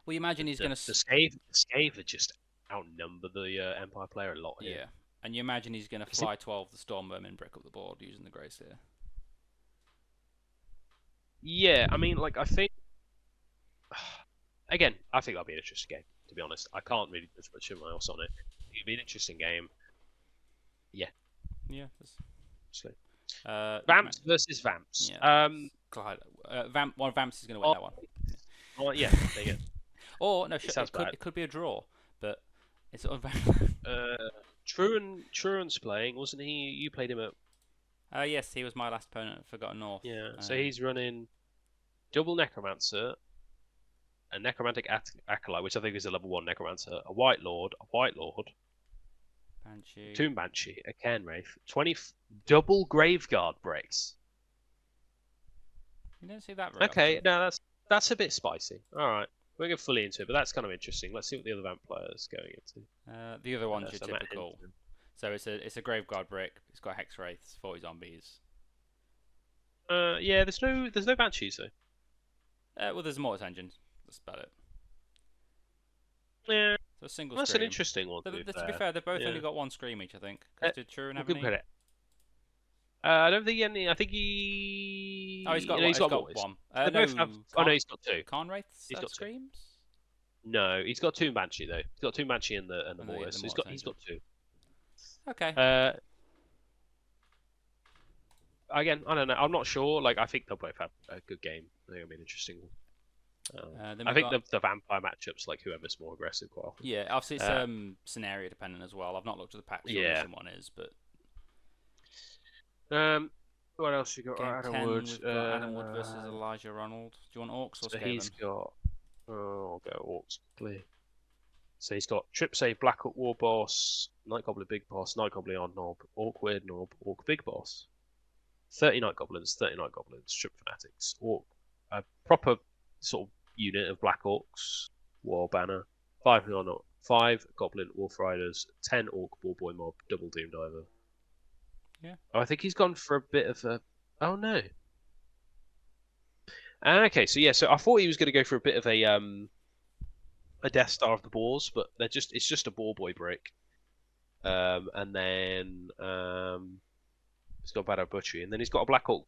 Well, you imagine he's going the to. Scave would just outnumber the Empire player a lot here. Yeah, and you imagine he's going to fly 12 the Storm Vermin, brick up the board using the Grey Seer. Yeah, I mean, like I think again, I think that'll be an interesting game. To be honest, I can't really put much else on it. It'll be an interesting game. Yeah. Yeah. So. Vamps versus Vamps. Yeah. One of Vamps is going to win that one. Oh yeah, there you go. Or no, it could be a draw, but it's on Truan's playing, wasn't he? You played him at. Yes, he was my last opponent at Forgotten North. Yeah, so he's running double Necromancer, a Necromantic Acolyte, which I think is a level 1 Necromancer, a White Lord, Banshee. Tomb Banshee, a Cairn Wraith, 20 double Graveguard Brace. You don't see that very Okay, often. no, that's a bit spicy. All right, we'll get fully into it, but that's kind of interesting. Let's see what the other Vamp player's going into. The other one's your So typical. So it's a Graveguard brick. It's got Hex Wraiths, 40 zombies. Yeah, there's no Banshees though. Well, there's a Mortis engine. That's about it. Yeah, So a single that's scream. an interesting one. To be fair, they've both only got one scream each, I think. Because did Truan have any? Credit. I don't think any. I think he. Oh, he's got one. No, he's got 2. Khan Wraiths He's got 2. screams? No, he's got Tomb Banshee though. He's got Tomb Banshee and the Mortis. He's got 2. Okay. Again, I don't know. I'm not sure. Like, I think they'll both have a good game. I think it'll be an interesting one. I think the vampire matchups, like whoever's more aggressive, quite often. Yeah, obviously it's scenario dependent as well. I've not looked at the packs sure which one is, but. What else you got? Game Adam 10, Wood. we've got Adam Wood versus Elijah Ronald. Do you want Orcs or So Skaven? he's got. I'll go Orcs quickly. So he's got Trip Save, Black Orc War Boss, Night Goblin Big Boss, Night Goblin Odd Knob, Orc Weird Knob, Orc Big Boss. 30 Night Goblins, Trip Fanatics, Orc, a proper sort of unit of Black Orcs, War Banner, 5 on 5 Goblin Wolf Riders, 10 Orc Ball Boy Mob, double Doom Diver. Yeah. Oh, I think he's gone for a bit of a. Oh no. Okay, so yeah, so I thought he was going to go for a bit of a Death Star of the Boars, but it's just a Ball Boy brick. And then he's got Battle Butchery, and then he's got a Black Orc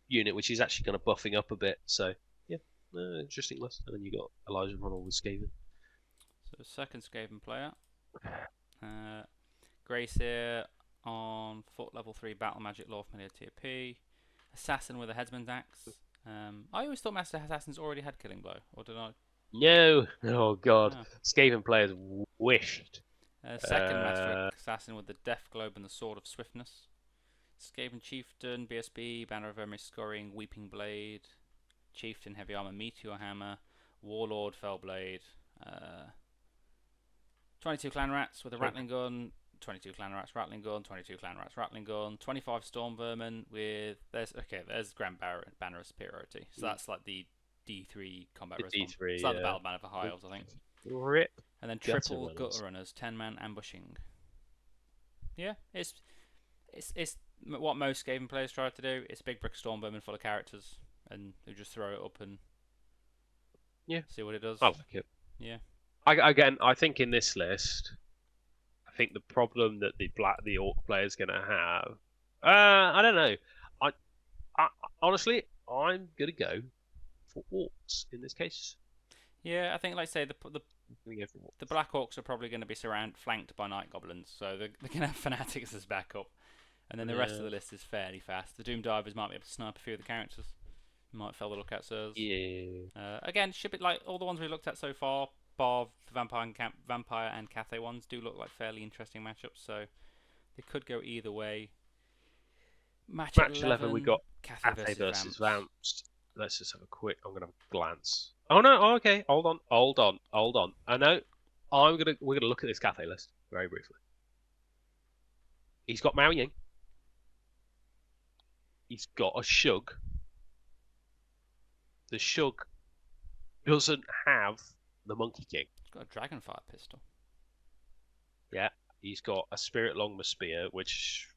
unit, which is actually kind of buffing up a bit. So yeah, interesting list. And then you got Elijah Ronald with Skaven. So second Skaven player. Grace here on foot level 3 Battle Magic Law Familiar Tier P. Assassin with a Headsman's Axe. I always thought Master Assassins already had Killing Blow, or did I? No, oh god, Oh. Skaven players wished. Second Master Assassin with the Death Globe and the Sword of Swiftness. Skaven Chieftain, BSB, Banner of Vermis Scoring, Weeping Blade, Chieftain Heavy Armor, Meteor Hammer, Warlord Fellblade, 22 Clan Rats with a Rattling Gun, 22 Clan Rats Rattling Gun, 22 Clan Rats Rattling Gun, 25 Storm Vermin with there's Grand Banner of Superiority. So that's like the D3 combat response. D3, it's like the Battle Banner for High Elves, I think. Rip. And then Gutter triple Runners. Gutter Runners, 10-man ambushing. Yeah, it's what most Skaven players try to do. It's a big brick storm vermin full of characters, and they just throw it up and see what it does. I like it. Yeah. I think in this list, I think the problem that the Orc player is going to have, I don't know. I honestly, I'm going to go for Orcs in this case. Yeah, I think, like I say, the Black Orcs are probably going to be flanked by Night Goblins, so they're going to have Fanatics as backup. And then the rest of the list is fairly fast. The Doom Divers might be able to snipe a few of the characters. Might fail the lookout sirs. Yeah. Again, should be like all the ones we looked at so far, bar the Vampire and Cathay ones, do look like fairly interesting matchups. So they could go either way. Match 11, we got Cathay versus Vamps. Vamps. Let's just have a quick. I'm gonna have a glance. Oh no! Oh, okay, hold on. I know. We're gonna look at this Cathay list very briefly. He's got Mao Ying. He's got a Shug. The Shug doesn't have the Monkey King. He's got a Dragonfire pistol. Yeah, he's got a Spirit Longma Spear, which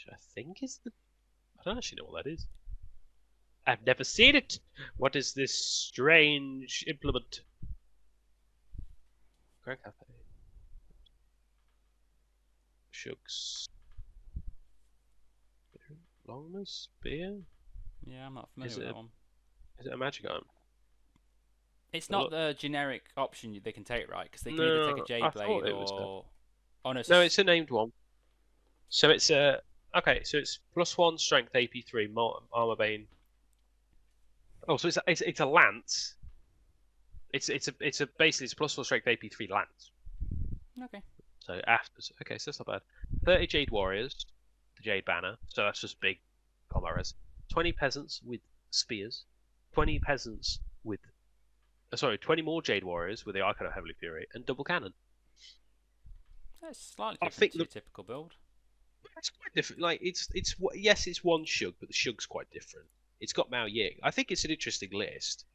I think is the. I don't actually know what that is. I've never seen it. What is this strange implement? Grand Cafe. Shugs. Longma Spear? Yeah, I'm not familiar with that one. Is it a magic item? It's not the generic option they can take, right? Because they can either take a Jade Blade or. Oh no! No, it's a named one. So it's a so it's +1 strength AP3 armor bane. Oh, so it's a lance. It's basically it's +1 strength AP3 lance. Okay. So so that's not bad. 30 Jade Warriors, the Jade Banner. So that's just big combat res. 20 peasants with spears. 20 peasants with 20 more Jade Warriors with the Icon of Heavenly Fury and double cannon. That's slightly different to your typical build. It's quite different. Like it's it's one Shug, but the Shug's quite different. It's got Mao Ying. I think it's an interesting list.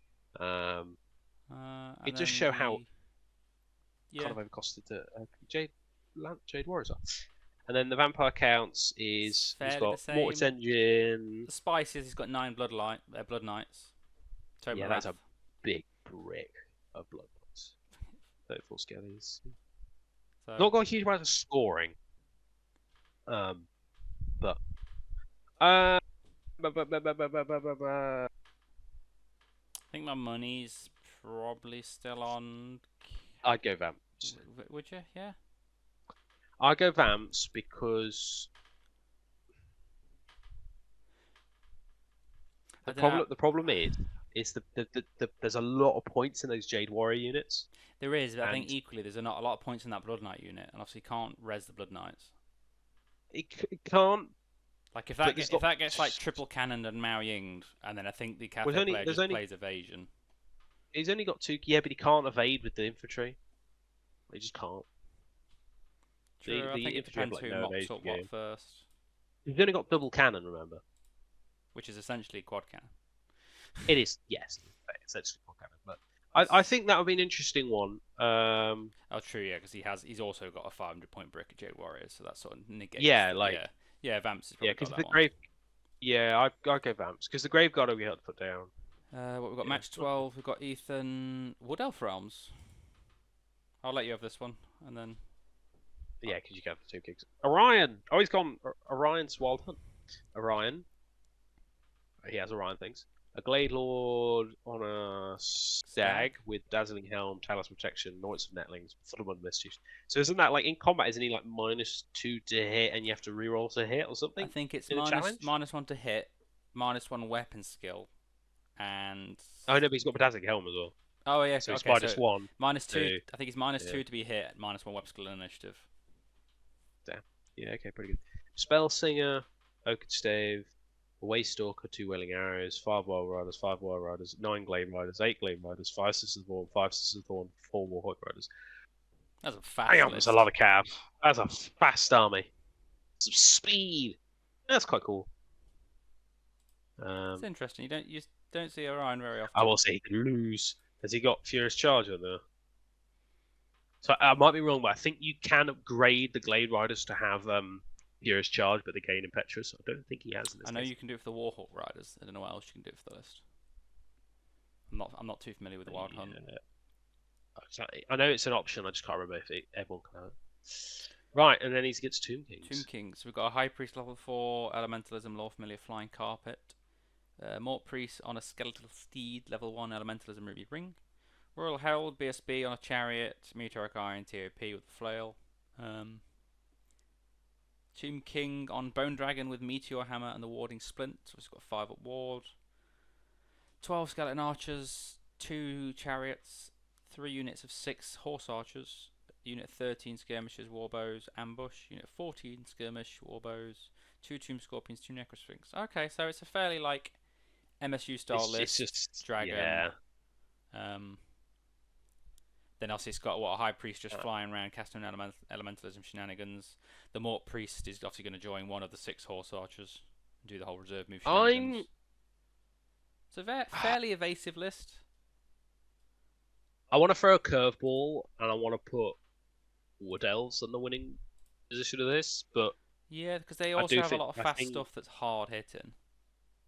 It does show how kind of overcosted the Jade Warriors are. And then the Vampire counts is he's got Mortis Engine. The Spices, he's got 9 Blood Knights. Yeah, that's a big brick of Blood Knights. 34 skellies. So, not got a huge amount of scoring. But I think my money's probably still on. I'd go Vamps. Would you? Yeah. I'd go Vamps because the problem is there's a lot of points in those Jade Warrior units. There is, but I think equally there's not a lot of points in that Blood Knight unit, and obviously can't res the Blood Knights. It can't. Like if that gets like triple cannoned and Mao Yinged, and then I think the Cathay player just plays evasion. He's only got 2, but he can't evade with the infantry. He just can't. True, I think it depends who mops up what first. He's only got double cannon, remember? Which is essentially quad cannon. It is, yes, essentially quad cannon. But I think that would be an interesting one. Oh, true, yeah, because he's also got a 500-point brick at Jade Warriors, so that sort of negates. Yeah, like Yeah, Vamps has yeah, probably because got the that one. grave. Yeah, I'd go Vamps because the grave guard will be hard to put down. What we've got, Yeah, match 12. We've got Ethan Wood Elf Realms. I'll let you have this one, and then yeah, because you got the 2 kicks. Orion. Oh, he's gone. Orion's Wild Hunt. Orion. He has Orion things. A Glade Lord on a Stag with Dazzling Helm, Talus Protection, Knights of Netlings, Floodwood Mischief. So isn't that like in combat? Isn't he like -2 to hit, and you have to reroll to hit or I something think it's in a challenge? -1 to hit, -1 weapon skill, and Oh no, but he's got Dazzling Helm as well. oh yeah, So it's okay, so -1. -2. I think it's Yeah. -2 to be hit, -1 weapon skill and initiative. Damn. Yeah, okay, pretty good. Spell Singer, Oaked Stave, Waste Stalker, 2 Wailing Arrows, 5 Wild Riders, 5 Wild Riders, 9 Glade Riders, 8 Glade Riders, 5 Sisters of Thorn, 5 Sisters of Thorn, 4 Warhawk Riders. That's a fast Hang on, list. that's a lot of cav. That's a fast army. Some speed. That's quite cool. It's interesting. You don't see Orion very often. I will say he can lose. Has he got Furious Charge on there? So I might be wrong, but I think you can upgrade the Glade Riders to have Furious Charge, but they gain Impetuous. I don't think he has in this I know case. you can do it for the Warhawk Riders. I don't know what else you can do it for the list. I'm not too familiar with the Wild Hunt. I know it's an option. I just can't remember if everyone can have it. Right, and then he gets Tomb Kings. Tomb Kings. We've got a High Priest level 4, Elementalism, Lore Familiar, Flying Carpet. Mort Priest on a Skeletal Steed, level 1, Elementalism, Ruby Ring. Royal Herald, BSB on a Chariot, Meteoric Iron, TOP with the Flail. Tomb King on Bone Dragon with Meteor Hammer and the Warding Splint. So it's got 5 up ward. 12 Skeleton Archers, 2 Chariots, 3 units of 6 Horse Archers. Unit 13 Skirmishers, Warbows, Ambush. Unit 14 Skirmish, Warbows. 2 Tomb Scorpions, 2 Necrosphinx. Okay, so it's a fairly like MSU style list. It's just Dragon. Yeah. Then obviously it's got a High Priest just flying around casting elementalism shenanigans. The Mort Priest is obviously going to join one of the 6 Horse Archers and do the whole reserve move shenanigans. It's a fairly evasive list. I want to throw a curveball and I want to put Wood Elves on the winning position of this, but yeah, because they also have a lot of fast stuff that's hard hitting.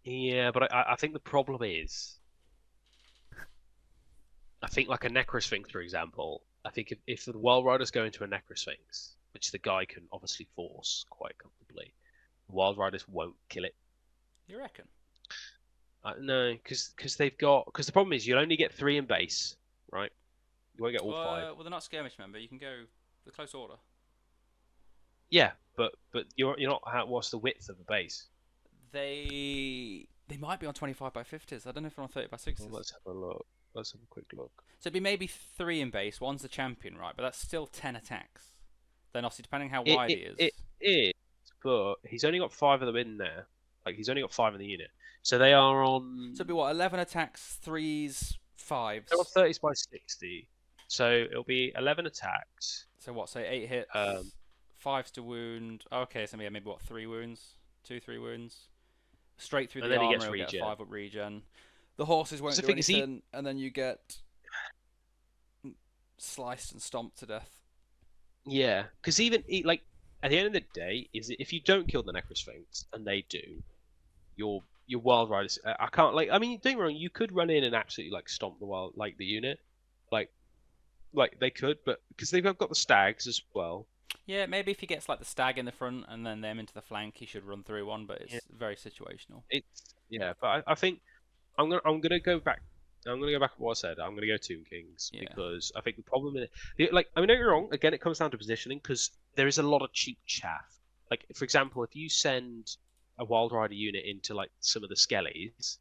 Yeah, but I think the problem is, I think like a Necrosphinx, for example, I think if the Wild Riders go into a Necrosphinx, which the guy can obviously force quite comfortably, the Wild Riders won't kill it. You reckon? No, because the problem is you'll only get 3 in base, right? You won't get all 5. Well, they're not skirmish member. You can go the close order. Yeah, but you're not. What's the width of the base? They might be on 25 by 50s. I don't know if they're on 30 by 60s. Well, let's have a look. Let's have a quick look. So it'd be maybe 3 in base. One's the champion, right? But that's still 10 attacks. Then obviously, depending how wide he is. It is, but he's only got 5 of them in there. Like he's only got 5 in the unit. So they are on. So it'd be what? 11 attacks, 3s, 5s. They're on 30s by 60. So it'll be 11 attacks. So what? Say 8 hits. 5s to wound. Okay, so maybe what? 3 wounds, 2-3 wounds. Straight through the armor, he'll get a 5 up regen. The horses won't do anything, and then you get sliced and stomped to death. Yeah, because even like at the end of the day, is if you don't kill the Necrosphinx and they do, your Wild Riders. I can't like. I mean, don't get me wrong. You could run in and absolutely like stomp the unit, like they could, but because they've got the stags as well. Yeah, maybe if he gets like the stag in the front and then them into the flank, he should run through one. But it's very situational. But I think I'm gonna go back. I'm gonna go back to what I said. I'm gonna go Tomb Kings because I think the problem is like I mean, don't get me wrong. Again, it comes down to positioning because there is a lot of cheap chaff. Like for example, if you send a Wild Rider unit into like some of the Skellies,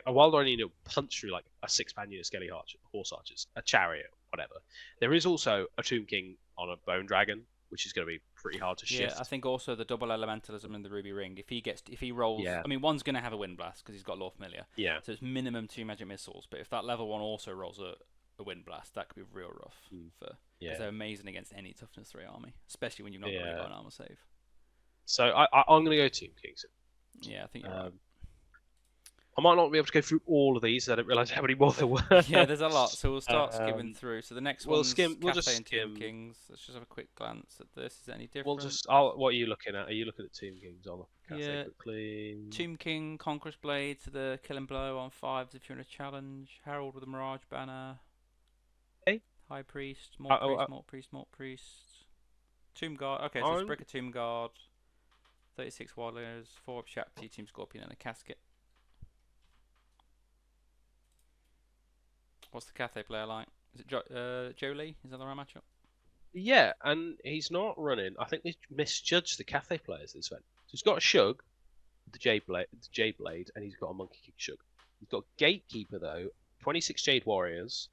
a Wild Rider unit will punch through like a 6-man unit Skelly Horse Archers, a Chariot, whatever. There is also a Tomb King on a Bone Dragon, which is going to be pretty hard to shift. Yeah, I think also the double elementalism in the Ruby Ring. If he rolls, I mean, one's going to have a Wind Blast because he's got Lore Familiar. Yeah. So it's minimum 2 magic missiles. But if that level 1 also rolls a Wind Blast, that could be real rough. Because they're amazing against any toughness 3 army, especially when you've not really got an armor save. So I'm going to go Tomb Kings. Yeah, I think you're right. I might not be able to go through all of these. I didn't realise how many more there were. Yeah, there's a lot, so we'll start skimming through. So the next We'll one's skim. We'll just Cathay and Tomb skim. Kings. Let's just have a quick glance at this. Is it any We'll different? just. What are you looking at? Are you looking at Tomb Kings? I'll look at Cathay Yeah, quickly. Tomb King, Conqueror's Blade to the Killing Blow on 5s if you're in a challenge. Herald with the Mirage Banner. Okay. High Priest, Mort oh, Priest, Mort Priest, Mort Priest. Tomb Guard. Okay, so it's I'm- Brick of Tomb Guard. 36 Warriors, 4 of Shakti, Team Scorpion, and a Casket. What's the Cathay player like? Is it Jolie? Is that the right matchup? Yeah, and he's not running. I think they misjudged the Cathay players this event. So he's got a Shug, the Jade Blade, and he's got a Monkey King Shug. He's got Gatekeeper though, 26 Jade Warriors.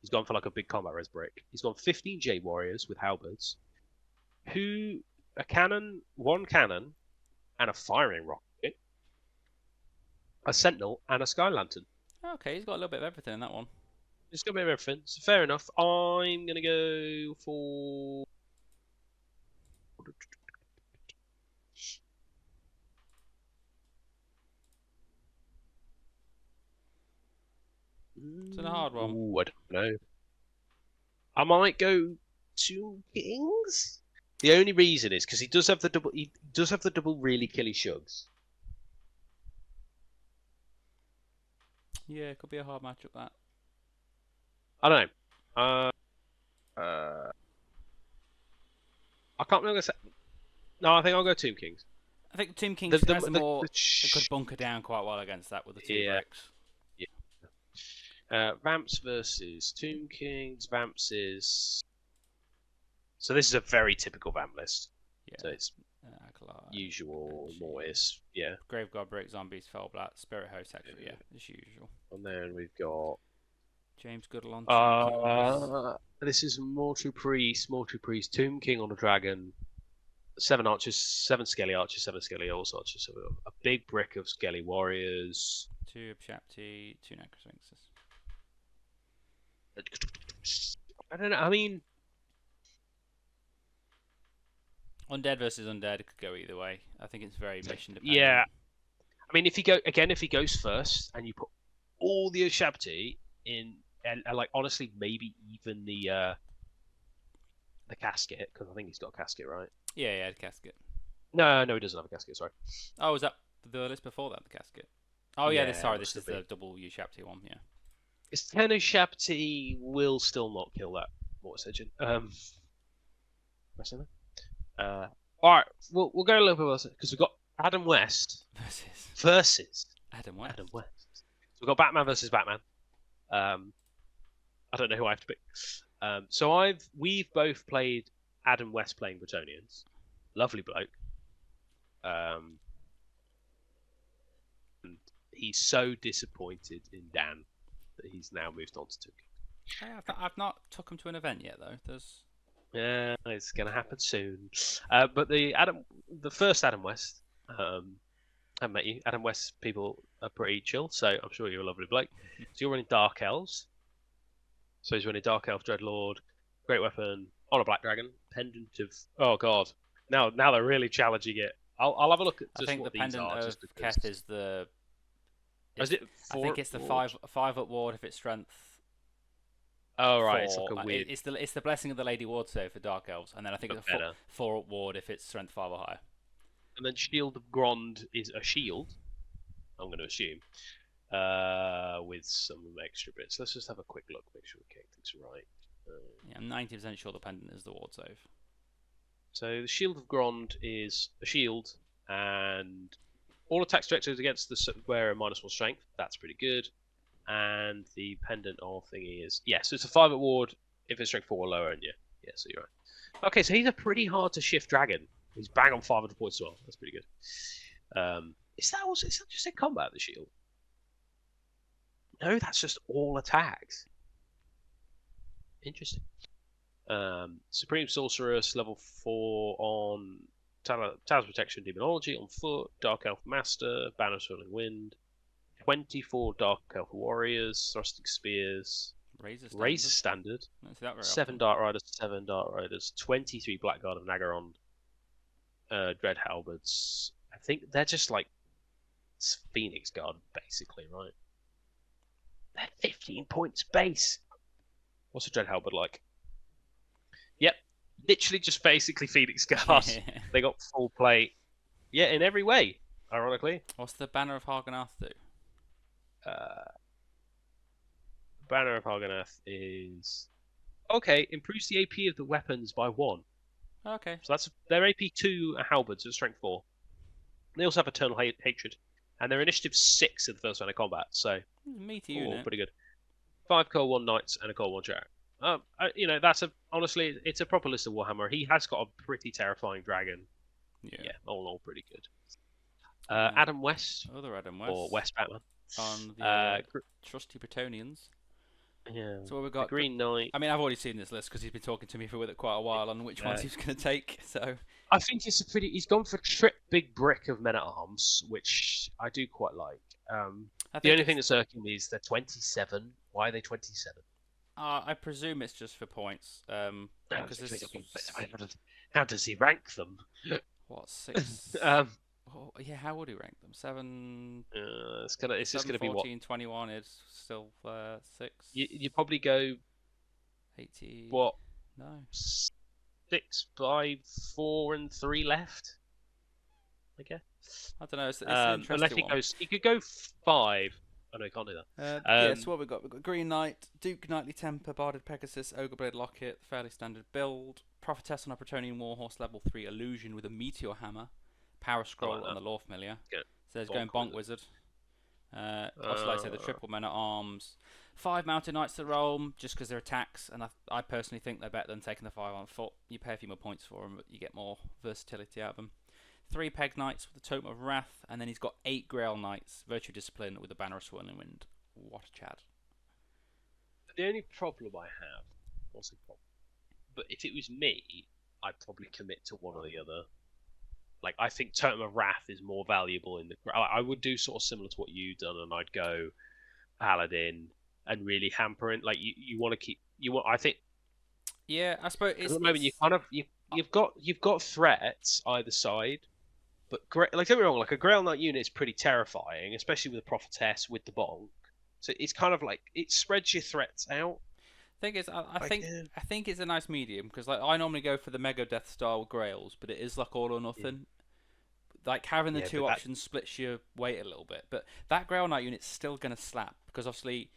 He's gone for like a big combat res brick. He's gone 15 Jade Warriors with halberds, a cannon, one cannon, and a firing rocket, a sentinel, and a sky lantern. Okay, he's got a little bit of everything in that one. It's got a bit of everything. So fair enough. I'm gonna go for. It's a hard one. Ooh, I don't know. I might go Two Kings. The only reason is because he does have the double. He does have the double really killy shugs. Yeah, it could be a hard matchup that. I don't know. I can't remember. No, I think I'll go Tomb Kings. I think Tomb Kings has a more. It could sh- bunker down quite well against that with the two Yeah. bricks. Vamps versus Tomb Kings. Vamps is. So this is a very typical Vamp list. Yeah. So it's Acolyte, usual, Revenge, Mortis, yeah. Graveguard Brick, Zombies, Fellblat, Spirit Host, actually, yeah, as usual. And then we've got. James Goodall on Tomb Kings. This is Mortal Priest, Tomb King on a dragon, 7 archers, 7 skelly archers, 7 skelly horse archers, so a big brick of skelly warriors. 2 Shapti, 2 Necrosphinxes. I don't know. I mean, Undead versus Undead could go either way. I think it's very mission dependent. yeah. I mean, if he goes first, and you put all the Ushabti in, and like honestly, maybe even the casket, because I think he's got a casket, right? Yeah, the casket. No, he doesn't have a casket. Sorry. Oh, was that the list before that, the casket? Oh yeah, Yeah, this is be. the double U Shapti one, yeah. It's 10 Ushabti will still not kill that Mortis Engine. Alright, we'll go a little bit else because we've got Adam West versus Adam West. So we've got Batman versus Batman. I don't know who I have to pick. So we've both played Adam West playing Bretonians. Lovely bloke. And he's so disappointed in Dan that he's now moved on to Two Kings. I've not took him to an event yet though. There's Yeah, it's gonna happen soon. But the first Adam West, I haven't met you. Adam West people are pretty chill, so I'm sure you're a lovely bloke. So you're running Dark Elves. So he's running Dark Elf Dreadlord, Great Weapon on a Black Dragon, Pendant of. Oh God! Now they're really challenging it. I'll have a look at just I think what the these pendant are. of Just because... Keth is the. Is it? I think it's the five up ward if it's strength. Oh right, 4. it's like a weird. It's the blessing of the Lady Ward save for Dark Elves, and then I think it's a 4 up ward if it's strength 5 or higher. And then Shield of Grond is a shield. I'm going to assume, with some extra bits. Let's just have a quick look, make sure we're getting things right. Yeah, I'm 90% sure the pendant is the ward save. So the Shield of Grond is a shield, and all attacks directed against the wearer -1 strength. That's pretty good. And the pendant of thingy is so it's a 5 at ward if it's strength 4 or lower, and yeah, so you're right. Okay, so he's a pretty hard to shift dragon. He's bang on 500 points as well. That's pretty good. Is that just in combat, the shield? No, that's just all attacks. Interesting. Supreme Sorceress, level 4 on Talisman Protection, Demonology on foot, Dark Elf Master, Banner of Swirling Wind, 24 Dark Elf Warriors, Thrusting Spears, Razor Standard, 7 Dark Riders, 23 Blackguard of Nagaron, Dread Halberds. I think they're just like It's Phoenix Guard, basically, right? They're 15 points base. What's a Dread Halberd like? Yep, literally just basically Phoenix Guard. They got full plate. Yeah, in every way, ironically. What's the Banner of Hargonath do? Banner of Hargonath is... Okay, improves the AP of the weapons by 1. Okay. So that's their AP 2 are halberds at strength 4. They also have Eternal Hatred. And their initiative 6 in the first round of combat, so... Meaty unit. Pretty good. 5 Cold 1 Knights and a Cold 1 Jarrak. That's honestly, it's a proper list of Warhammer. He has got a pretty terrifying dragon. Yeah, all in all, pretty good. Adam West. Other Adam West. Or West Batman. On the trusty Bretonians. Yeah. So what we got? Green Knight. I mean, I've already seen this list because he's been talking to me for quite a while on which ones he's going to take. So I think it's he's gone for Trip Big Brick of Men at Arms, which I do quite like. The only thing that's irking me is they're 27. Why are they 27? I presume it's just for points. How does he rank them? What, 6? Yeah, how would he rank them? 7. It's just gonna be what? 21 is still 6. You probably go 80. What? No. 6, 5, 4, and 3 left. I guess. I don't know. It's an interesting unless he could go 5. Oh no, he can't do that. Yes, what we got? We've got Green Knight, Duke Knightly Temper, Barded Pegasus, Ogreblade Locket, fairly standard build. Prophetess on a Bretonian Warhorse, level 3 Illusion with a Meteor Hammer. Power Scroll on the Lore Familiar. So he's going Bonk Wizard. Also, like I said, the triple Men at Arms. 5 Mountain Knights to Realm, just because they're attacks, and I personally think they're better than taking the 5 on foot. You pay a few more points for them, but you get more versatility out of them. 3 Peg Knights with the Totem of Wrath, and then he's got 8 Grail Knights, Virtue Discipline with the Banner of Swirling Wind. What a Chad. The only problem I have, what's the problem? But if it was me, I'd probably commit to one or the other. Like, I think Totem of Wrath is more valuable in the... I would do sort of similar to what you've done, and I'd go Paladin and really hamper it. Like, you want to keep... I think... Yeah, I suppose it's... At the moment, you kind of... You've got threats either side, but like, don't get me wrong, like a Grail Knight unit is pretty terrifying, especially with the Prophetess, with the Bonk. So it's kind of like, it spreads your threats out. Thing is, I think it's a nice medium, because like I normally go for the Mega Death style Grails, but it is like all or nothing. Yeah. Like having the two options splits your weight a little bit, but that Grail Knight unit's still going to slap, because obviously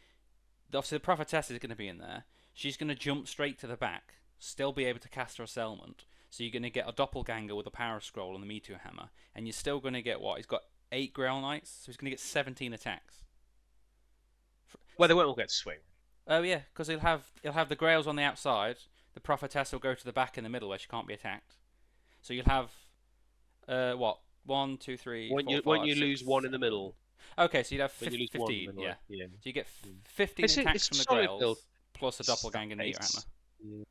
the Prophetess is going to be in there. She's going to jump straight to the back, still be able to cast her Assailment. So you're going to get a Doppelganger with a Power Scroll and the Meteor Hammer, and you're still going to get what? He's got 8 Grail Knights, so he's going to get 17 attacks. Well, they won't all get to swing. Oh yeah, because he'll have the Grails on the outside. The Prophetess will go to the back in the middle where she can't be attacked. So you'll have what? 1, 2, 3. Won't you lose 1 in the middle? Okay, so you'd have 15. Yeah. So you get 15 attacks from the Grails plus a Doppelganger Meteor Hammer.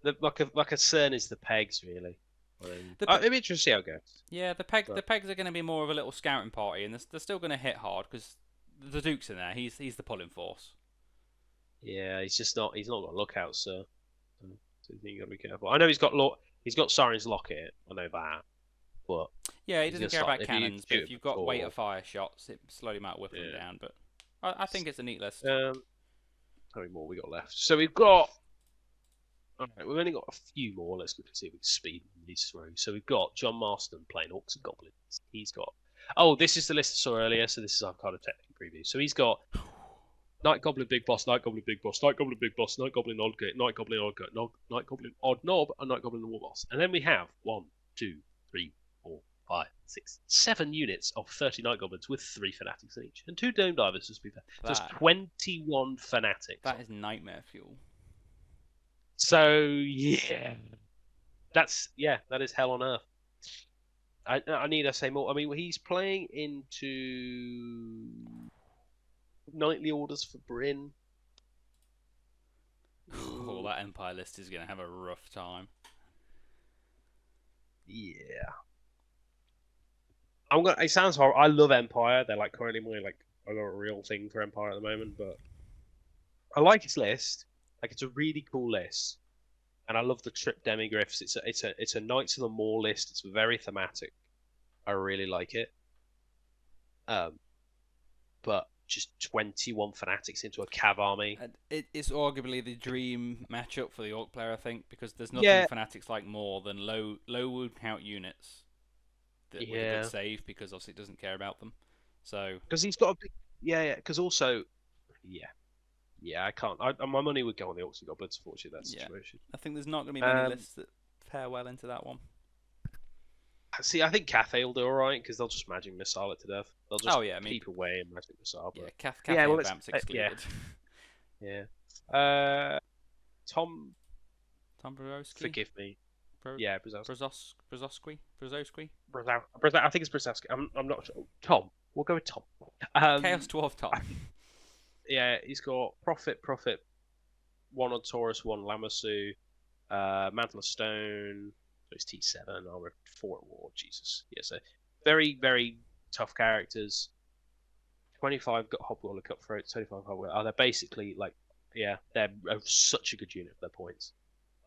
Yeah. Like a CERN is the pegs really. It'd be interesting to see how it goes. Yeah, the pegs are going to be more of a little scouting party, and they're still going to hit hard because the Duke's in there. He's the pulling force. Yeah, he's not got lookouts, so you got to be careful. I know he's got Siren's Locket. I know that, but yeah, he doesn't care about cannons. But if you've got weight of fire shots, it slowly might whip them down. But I think it's a neat list. How many more we got left? So we've got. Alright, we've only got a few more. Let's see if we can speed these through. So we've got John Marston playing Orcs and Goblins. He's got. Oh, this is the list I saw earlier. So this is our kind of technical preview. So he's got. Night Goblin Big Boss, Night Goblin Big Boss, Night Goblin Big Boss, Night Goblin Odd Gate, Night Goblin Odd Gate, Night Goblin Odd Knob, and Night Goblin War Boss. And then we have 1, 2, 3, 4, 5, 6, 7 units of 30 Night Goblins with 3 Fanatics in each. And 2 Dome Divers, just to be fair. So it's 21 Fanatics. That is nightmare fuel. So, yeah. That is hell on earth. I need to say more. I mean, he's playing into... Nightly orders for Bryn. Oh, that Empire list is going to have a rough time. Yeah. It sounds horrible. I love Empire. They're like currently I got a real thing for Empire at the moment, but I like his list. Like, it's a really cool list, and I love the Trip Demigryphs. It's a Knights of the Maw list. It's very thematic. I really like it. but just 21 fanatics into a cav army. And it's arguably the dream matchup for the Orc player, I think, because there's nothing Yeah, fanatics like more than low wound count units that with a good yeah, save, because obviously it doesn't care about them. So because he's got a big. Yeah. Because also, yeah. I can't. My money would go on the Orcs and Goblins, unfortunately, that yeah, situation. I think there's not going to be many lists that pair well into that one. See, I think Cathay will do alright because they'll just magic missile it to death. They'll just keep away and magic missile. But... Yeah, yeah, well, and Vamps excluded. Yeah. Tom Brozowski? Forgive me. Brzozowski. Brozowski? I think it's Brzozowski. I'm not sure. Tom. We'll go with Tom. Chaos Dwarf Tom. Yeah, he's got Prophet, 1 on Taurus, 1 Lamassu, Mantle of Stone, so it's T7, Armor 4 at War, Jesus. Yeah, so very, very tough characters. 25 got Hobgoblin Cutthroat, 25 Hobgoblin. They're basically like, they're such a good unit for their points.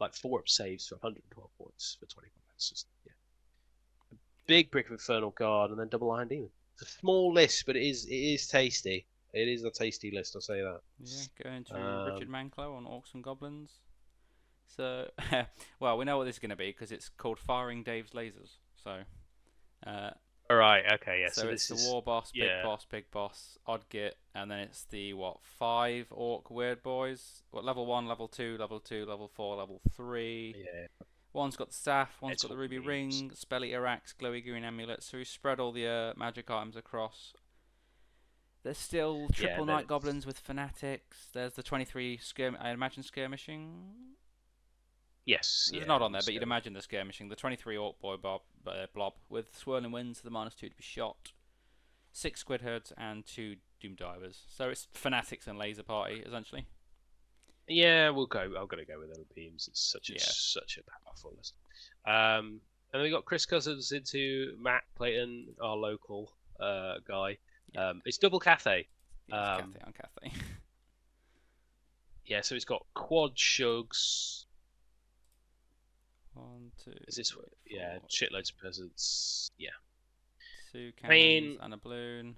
Like 4 up saves for 112 points for 25. It's just, a big Brick of Infernal Guard and then double Iron Demon. It's a small list, but it is tasty. It is a tasty list, I'll say that. Yeah, going to Richard Manclow on Orcs and Goblins. So, well, we know what this is going to be because it's called Firing Dave's Lasers. So, alright, okay, yeah. So it's the War Boss, Big Boss, Odd Git, and then it's the 5 Orc Weird Boys. Level 1, level 2, level 2, level 4, level 3. Yeah. One's got the staff, one's got the ruby ring, spell eater axe, glowy green amulet. So we spread all the magic items across. There's still triple night goblins with fanatics. There's the 23 I imagine skirmishing. Yes. It's not on there, but you'd imagine the skirmishing. The 23 Orc Boy blob with swirling winds to the -2 to be shot. 6 squid herds and 2 doom divers. So it's fanatics and laser party essentially. Yeah, I'm gonna go with Little Beams. It's such a powerful list. And then we got Chris Cousins into Matt Clayton, our local guy. It's double Cathay. Yeah, it's Cathay on Cathay. Yeah, so it's got quad shugs. 1, 2. Is this one? Yeah, shitloads of peasants. Yeah. 2 cannons and a balloon.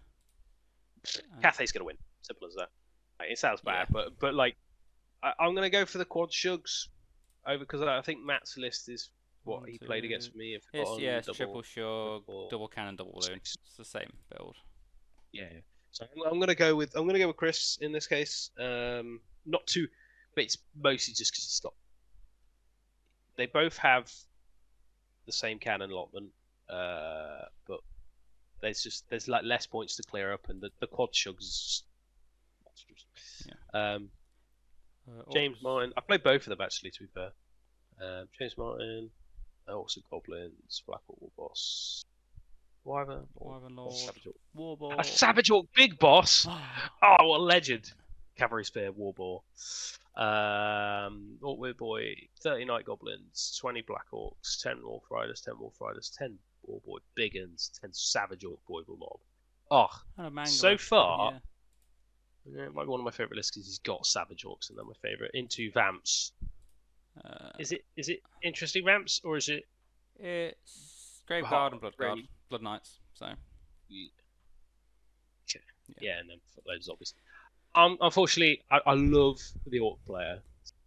Cathay's gonna win. Simple as that. Like, it sounds bad, but like, I'm gonna go for the quad shugs over because I think Matt's list is what he played against me. It's triple shug, double cannon, double balloon. It's the same build. Yeah. So I'm gonna go with Chris in this case. Not too, but it's mostly just because it's not. They both have the same cannon allotment, but there's like less points to clear up, and the quad shugs is monstrous. Yeah. James Martin. I played both of them actually, to be fair. James Martin, also Goblins, Black War Boss, Wyvern Lord, Warboar. A Savage Orc Big Boss. Oh, what a legend! Cavalry Spear, Warboar. Orc Weird Boy, 30 Night Goblins, 20 Black Orcs, 10 Wolf Riders, 10 Wolf Riders, 10 War Boy Big Uns, 10 Savage Orc Boy Mob. Oh, so far, it might be one of my favourite lists because he's got Savage Orcs, and they're my favourite. Into Vamps. Is it interesting Vamps, or is it? It's Graveguard and Bloodguard, Blood Knights. So. Yeah, and then loads of zombies. Unfortunately, I love the Orc player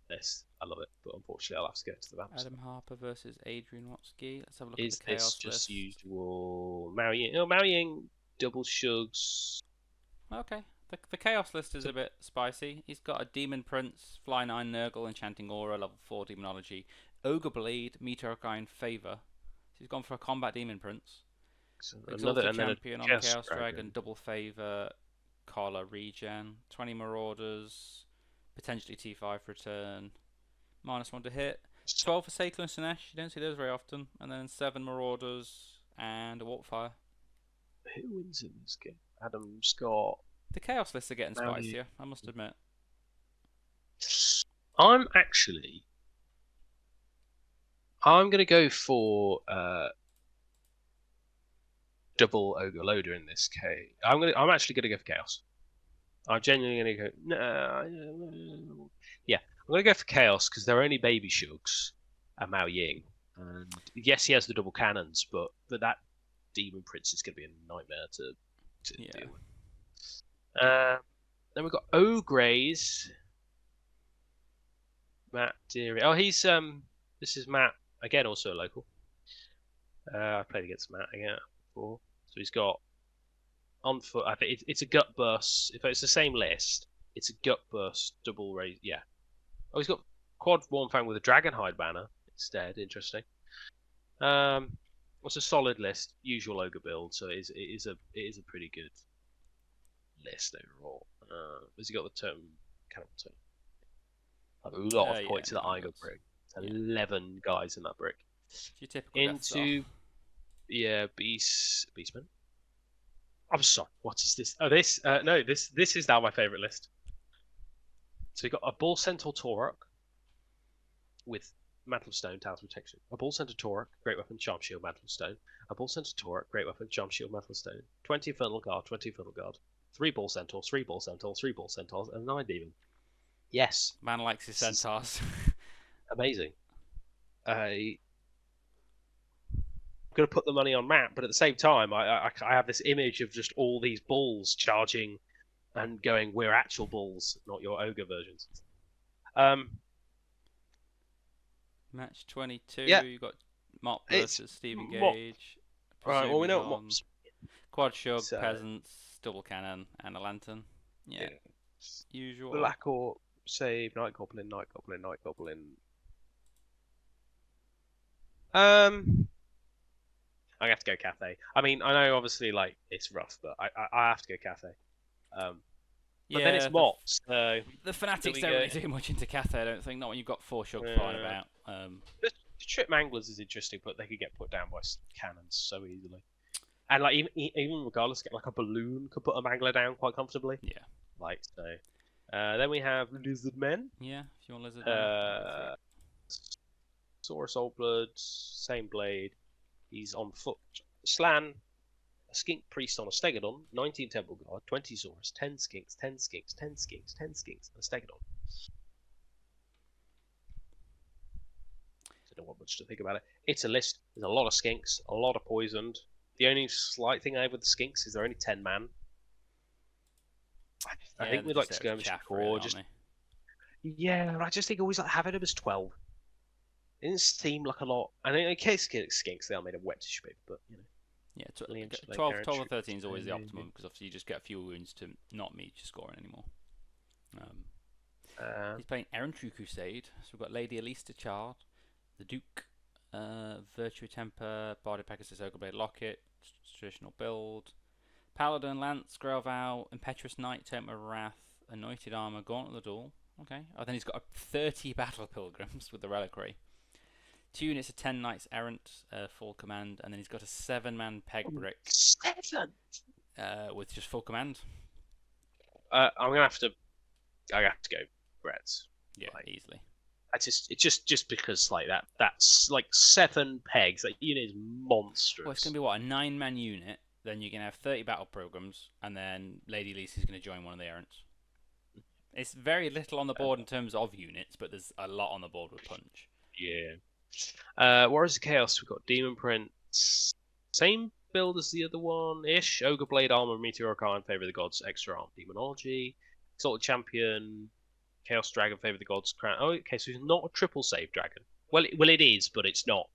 list. I love it, but unfortunately, I'll have to go to the Vamps. Adam Harper versus Adrian Watsky. Let's have a look at the Chaos list. Is this just list. Usual Mao Ying? Oh, Mao Ying double shugs. Okay. The Chaos list is a bit spicy. He's got a Demon Prince, Fly 9 Nurgle, Enchanting Aura, level 4 Demonology, Ogre Blade, Meteorkine Favor. So he's gone for a Combat Demon Prince. So Exalted Champion on Chaos Dragon, double Favor, Collar Regen, 20 Marauders, potentially T5 return, -1 to hit, 12 for Sacral and Sinesh, you don't see those very often, and then 7 Marauders and a Warpfire. Who wins in this game? Adam Scott. The Chaos lists are getting spicier, I must admit. I'm going to go for double Ogre Loader in this case. I'm actually going to go for Chaos. I'm genuinely going to go. Yeah, I'm going to go for Chaos because they're only baby shugs and Mao Ying. And yes, he has the double cannons, but that Demon Prince is going to be a nightmare to to Yeah. deal with. Then we've got Ogreys. Matt Deary. Oh, he's this is Matt again, also a local. I played against Matt again before, so he's got on foot. I think it's a gut burst. If it's the same list, it's a gut burst double raise. Yeah. Oh, he's got quad Warm Fang with a Dragonhide banner instead. Interesting. It's a solid list, usual ogre build, so it is a pretty good list overall. Has he got the term? Cannibal term? A lot of points in the Igor brick. 11 guys in that brick. It's your typical Into Beastman. I'm sorry. What is this? Oh, this no. This is now my favourite list. So you got a Bull Centaur Torok with Mantle of Stone, Talisman Protection. A Bull Centaur Torok, Great Weapon, Charm Shield, Mantle of Stone. A Bull Centaur Torok, Great Weapon, Charm Shield, Mantle of Stone. 20 Infernal Guard, 20 Infernal Guard. 3 Bull Centaurs, 3 Bull Centaurs, 3 Bull Centaurs, and 9 Demon. Yes. Man likes his centaurs. Amazing. I'm going to put the money on Matt, but at the same time, I have this image of just all these bulls charging and going, we're actual bulls, not your ogre versions. Match 22, yeah. you got Mop versus Stephen Mop. Gage. Right, well, we know what Mop's. Quad Shug, Peasants, Double Cannon, and a Lantern. Yeah. Usual. Black Orc, Save, Night Goblin, Night Goblin, Night Goblin. I have to go Cathay. I mean, I know obviously like it's rough, but I have to go Cathay. But then it's Mops. So the Fanatics don't really do much into Cathay, I don't think. Not when you've got 4 Shug flying about. The Trip Manglers is interesting, but they could get put down by cannons so easily. And like even regardless, get like a balloon could put a Mangler down quite comfortably. Yeah. Like so. Then we have Lizardmen. Yeah, if you want Lizardmen. Saurus Oldblood, same blade. He's on foot. Slan, a Skink Priest on a Stegodon, 19 Temple Guard, 20 Saurus, 10 Skinks, 10 Skinks, 10 Skinks, 10 Skinks, and a Stegodon. Don't know what much to think about it. It's a list. There's a lot of Skinks, a lot of poisoned. The only slight thing I have with the Skinks is they're only 10 man. I think we'd like to skirmish core. Yeah, I just think always like having them as 12. It didn't seem like a lot. And in case Skinks, they are made of wet tissue paper, but you know. Yeah, 12 or 13 is always the optimum because obviously you just get a few wounds to not meet your scoring anymore. He's playing Errantry Crusade, so we've got Lady Elista Chard, the Duke, Virtue Temper, Barded Pegasus, Ogreblade Locket, traditional build, Paladin, Lance, Grailvow, Impetuous Knight, Temper of Wrath, Anointed Armor, Gauntlet of the Duel. Okay. Oh, then he's got 30 Battle Pilgrims with the Reliquary. 2 units of 10 Knights Errant, full command, and then he's got a 7-man Peg Brick. 7? With just full command. I have to go Brett's. Yeah, easily. It's just because like that's like 7 pegs. That unit is monstrous. Well, it's gonna be what, a 9-man unit. Then you're gonna have 30 battle programs, and then Lady Lisa is gonna join one of the errants. It's very little on the board in terms of units, but there's a lot on the board with punch. Yeah. Warriors of Chaos. We've got Demon Prince. Same build as the other one-ish. Ogre Blade Armor, Meteoric Iron, Favor of the Gods, Extra Arm, Demonology. Exalted Champion, Chaos Dragon, Favor of the Gods, Crown. Oh, okay, so he's not a triple save dragon. Well, it is, but it's not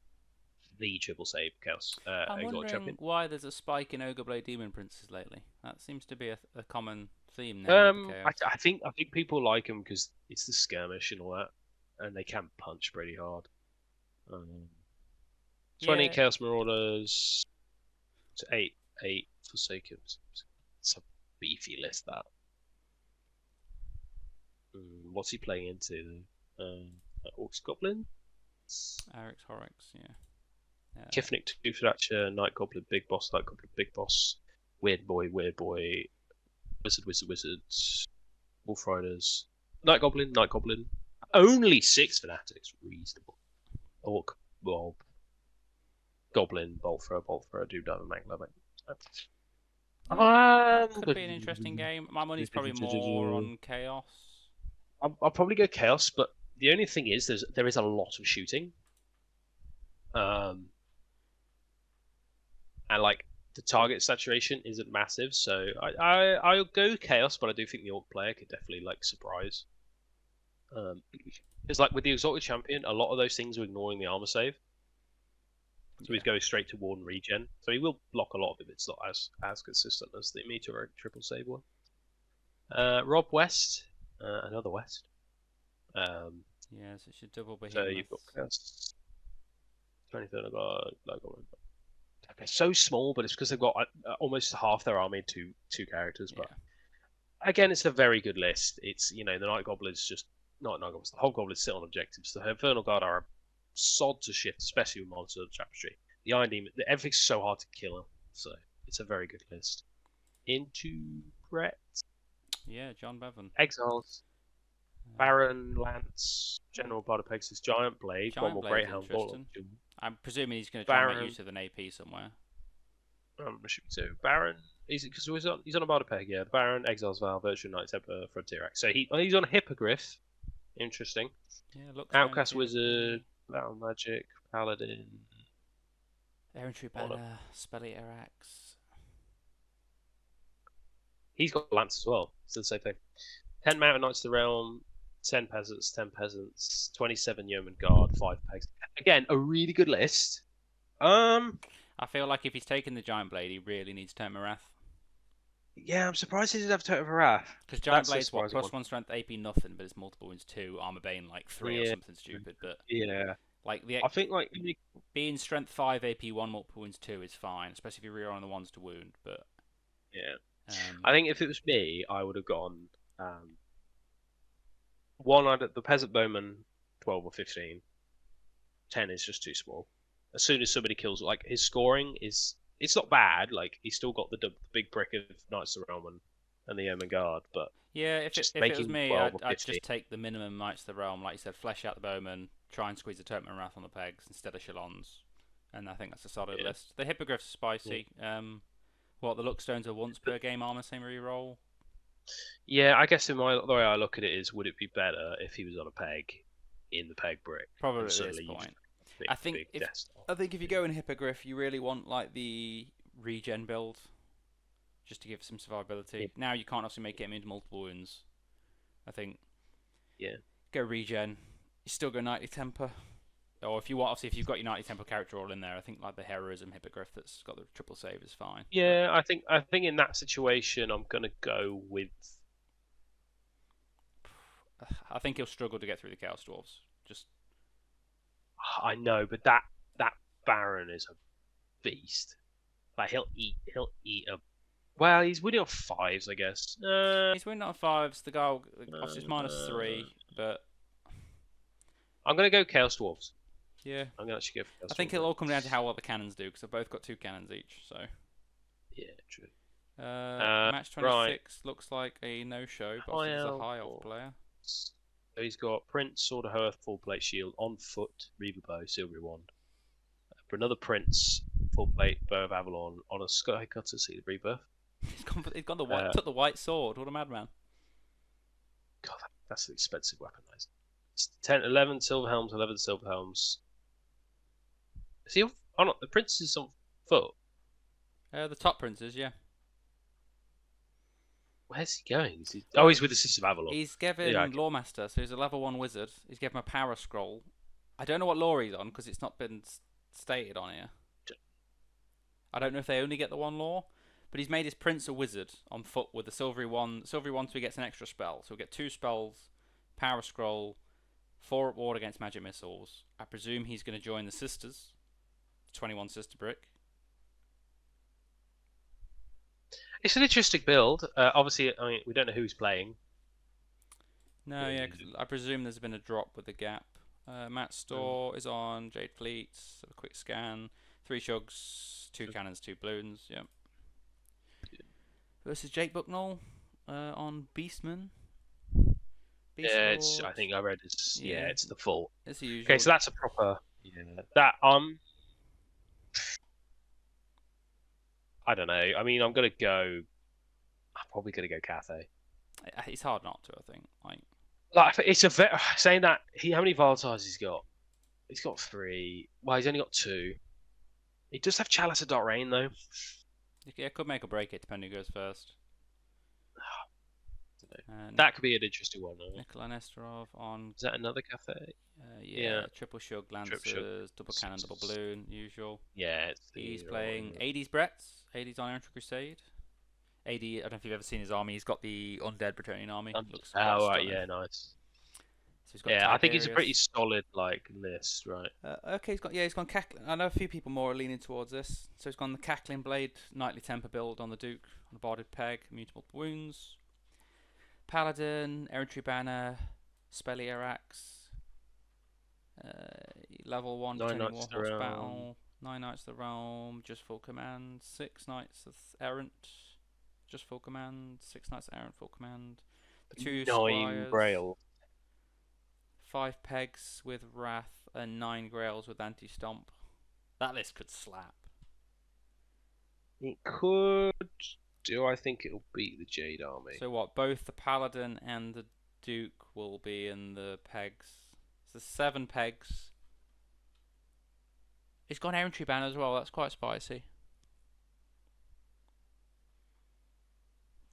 the triple save Chaos. I'm wondering why there's a spike in Ogre Blade Demon Princes lately. That seems to be a common theme now. I think people like them because it's the skirmish and all that, and they can punch pretty hard. 20 Chaos Marauders to 8 Forsaken. It's a beefy list, that. What's he playing into? Orcs Goblin? Eric's Horrocks, yeah. Kifnik, Two Thatcher, Night Goblin, Big Boss, Night Goblin, Big Boss, Weird Boy, Wizard, Wolf Riders, Night Goblin. Only 6 Fanatics, reasonable. Orc, Bob, Goblin, Bolt Thrower, Doomdive, and Mangler. Could be an interesting game. My money's probably more on Chaos. I'll probably go Chaos, but the only thing is there is a lot of shooting. And like the target saturation isn't massive, so I'll go chaos, but I do think the orc player could definitely like surprise. Because like with the exalted champion, a lot of those things are ignoring the armor save, so he's going straight to ward and regen. So he will block a lot of it. It's not as consistent as the meteoric triple save one. Rob West, another West. Yes, it should double behemoth. So you've got chaos. 23rd of God, logo. Okay, so small, but it's because they've got almost half their army to two characters. But again, it's a very good list. It's the Night Goblins just not Night Goblins. The Hobgoblins sit on objectives. The Infernal Guard are a sod to shift, especially with Monster Tapestry. The Iron Demon, everything's so hard to kill them. So it's a very good list. Into Brett. Yeah, John Bevan. Exiles. Baron, Lance, General Bardopegasus, Giant Blade, one more Great Helm, I'm presuming he's going to try and make use of an AP somewhere. I'm assuming so. Baron, because he's on a Bardopeg, yeah. Baron, Exiles Vow, Virtual Knight, Temper, Frontier Axe. So he's on a Hippogriff. Interesting. Yeah, looks Outcast Wizard, Battle Magic, Paladin. Errantry Banner, Spell-Eater Axe. He's got Lance as well. It's the same thing. 10 Mountain Knights of the Realm, 10 Peasants, 27 Yeoman Guard, 5 Pegs. Again, a really good list. I feel like if he's taking the Giant Blade, he really needs Totem of Wrath. Yeah, I'm surprised he didn't have Totem of Wrath. Because Giant Blade's what, +1 strength AP nothing, but it's multiple wounds 2, Armor Bane like 3 or something stupid. But yeah, like I think like being strength 5 AP 1 multiple wounds 2 is fine, especially if you're rerolling the ones to wound. But yeah, I think if it was me, I would have gone. One, the Peasant Bowman, 12 or 15. 10 is just too small. As soon as somebody kills, like his scoring it's not bad. Like he's still got the big brick of Knights of the Realm and the Yeoman Guard, but yeah, if it was me, I'd just take the minimum Knights of the Realm, like you said, flesh out the Bowman, try and squeeze the Totem of Wrath on the pegs instead of Shalons, and I think that's a solid list. The Hippogriff's spicy. Yeah. The Luckstones are once per game armor, same reroll. Yeah, I guess the way I look at it is, would it be better if he was on a peg in the peg brick? Probably at this point. I think if you go in Hippogriff, you really want like the regen build, just to give some survivability. Yeah. Now you can't obviously make it into multiple wounds. I think. Yeah. Go regen. You still go Knightly Temper, or if you want, obviously, if you've got your Knightly Temper character all in there, I think like the Heroism Hippogriff that's got the triple save is fine. Yeah, I think in that situation, I'm gonna go with. I think he'll struggle to get through the Chaos Dwarves. I know, but that Baron is a beast. Like he'll eat a. Well, he's winning off 5s, I guess. He's winning off 5s. The guy, obviously, it's -3, but I'm gonna go Chaos Dwarves. Yeah, I'm gonna actually go for Chaos Dwarves. I think it'll all come down to how well the cannons do, because they've both got 2 cannons each. So. Yeah, true. Match 26 looks like a no-show, but he's a high elf player. So he's got Prince, Sword of Hearth, full plate shield, on foot, Reaver Bow, Silvery Wand. For another Prince, full plate, Bow of Avalon, on a Sky Cutter, Seal of Rebirth. He's gone the white, took the white sword. What a madman! God, that's an expensive weapon. It's 11 Silver Helms, 11 Silver Helms. Is he? Oh, no, the Prince is on foot. The top princes, yeah. Where's he going? He's with the System of Avalon. He's given Lawmaster, so he's a level 1 wizard. He's given him a power scroll. I don't know what law he's on, because it's not been stated on here. I don't know if they only get the 1 law, but he's made his Prince a wizard on foot with the Silvery Wand. Silvery Wand, so he gets an extra spell. So he'll get 2 spells, power scroll, 4 up ward against magic missiles. I presume he's going to join the Sisters, 21 Sister Brick. It's an interesting build. Obviously, I mean, we don't know who's playing. No, yeah, cause I presume there's been a drop with the gap. Matt Store is on Jade Fleet. A quick scan. 3 Shugs, 2 Cannons, 2 Balloons. Yep. Versus Jake Bucknell on Beastman. Yeah, I think I read it's it's the full. It's the usual. Okay, so that's a proper. Yeah. That I don't know. I mean, I'm probably gonna go Cathay. It's hard not to. I think. Like it's saying that how many volatiles he's got? He's got 3. Well, he's only got 2. He does have Chalice of Dark Rain though. It could make or break it depending who goes first. That could be an interesting one. Nikola Nesterov on. Is that another cafe? Yeah, triple shug Trip shug. lancers, double cannon, double balloon, usual. Yeah, He's playing 80s Bretts. 80s on Iron Crusade. 80. I don't know if you've ever seen his army. He's got the undead Bretonnian army. Looks quite right, stunning. yeah, nice. So he's got I think Tiberius. it's a pretty solid list, right? Okay, he's gone cackling. I know a few people more are leaning towards this. So he's gone the cackling blade, knightly temper build on the Duke, on a barded peg, mutable wounds. Paladin, Errantry Banner, Spellier Axe, level 1 Pretending Warhorse Battle, 9 Knights of the Realm, just full command, 6 Knights of Errant, just full command, 6 Knights of Errant full command, 2 Squires, Grail, 5 Pegs with Wrath, and 9 Grails with Anti-Stomp. That list could slap. It could. Do I think it'll beat the Jade Army? So what? Both the Paladin and the Duke will be in the pegs. So 7 pegs. It's got an Errantry Banner as well. That's quite spicy.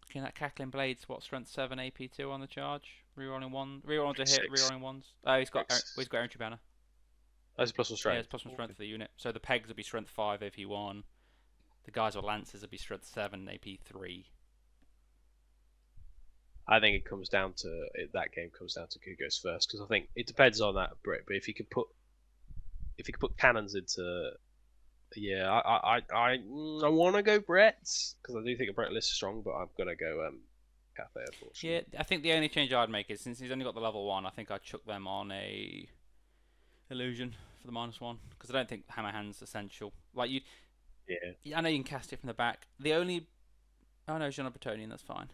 Okay, that Cackling Blades. What, strength 7, AP 2 on the charge? Rerolling 1, rerolling to hit, rerolling 1s. Oh, he's got Errantry Banner. That's plus 1 strength. Yeah, it's plus 1 strength for the unit. So the pegs will be strength 5, AP 1. The guys with lances will be strength 7, AP 3. I think it comes down to that game comes down to who goes first, because I think it depends on that Brit. But if you could put cannons into, I want to go Brett's because I do think a Brett list is strong, but I'm gonna go Cafe, unfortunately. Yeah, I think the only change I'd make is since he's only got the level 1, I think I'd chuck them on a illusion for the -1 because I don't think Hammer Hand's essential. Like you. Yeah, I know you can cast it from the back. The only... Oh no, Jean Bretonian, that's fine.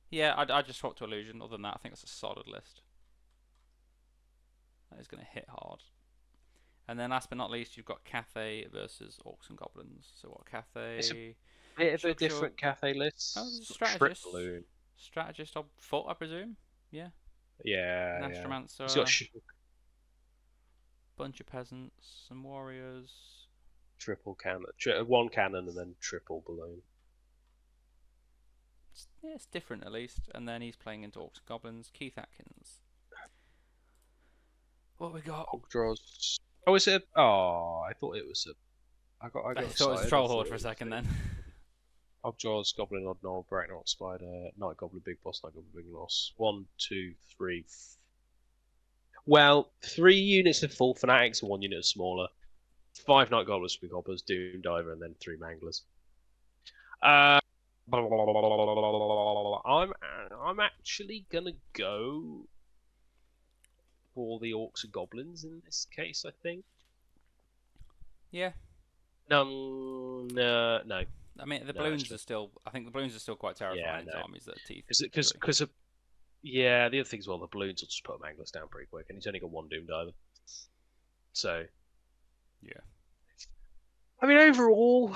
Yeah, I'd just swap to Illusion. Other than that, I think that's a solid list. That is going to hit hard. And then last but not least, you've got Cathay versus Orcs and Goblins. So what, Cathay... It's a bit of a different Cathay list. Oh, there's a strategist. Strategist on foot, I presume? Yeah. Yeah, An Astromancer. He's got bunch of peasants, some warriors... Triple cannon, 1 cannon, and then triple balloon. It's different at least. And then he's playing into Orcs and Goblins. Keith Atkins. What we got? Ogdros. Oh, is it? Oh, I thought it was a. I thought it was Troll Horde for a second then. Ogdros, Goblin, Odd Knoll, Bracknell, Spider, Night Goblin, Big Boss, Night Goblin, Big Loss. 1, 2, 3. Well, 3 units of full fanatics and 1 unit of smaller. 5 Night Goblins, Big Hoppers, Doom Diver, and then 3 Manglers. I'm actually gonna go for the Orcs and Goblins in this case. I think. Yeah. No. I mean, the balloons are still. I think the balloons are still quite terrifying. Yeah, Armies that are teeth. Because yeah, the other thing as well, the balloons will just put Manglers down pretty quick, and he's only got 1 Doom Diver. So. Yeah. I mean, overall,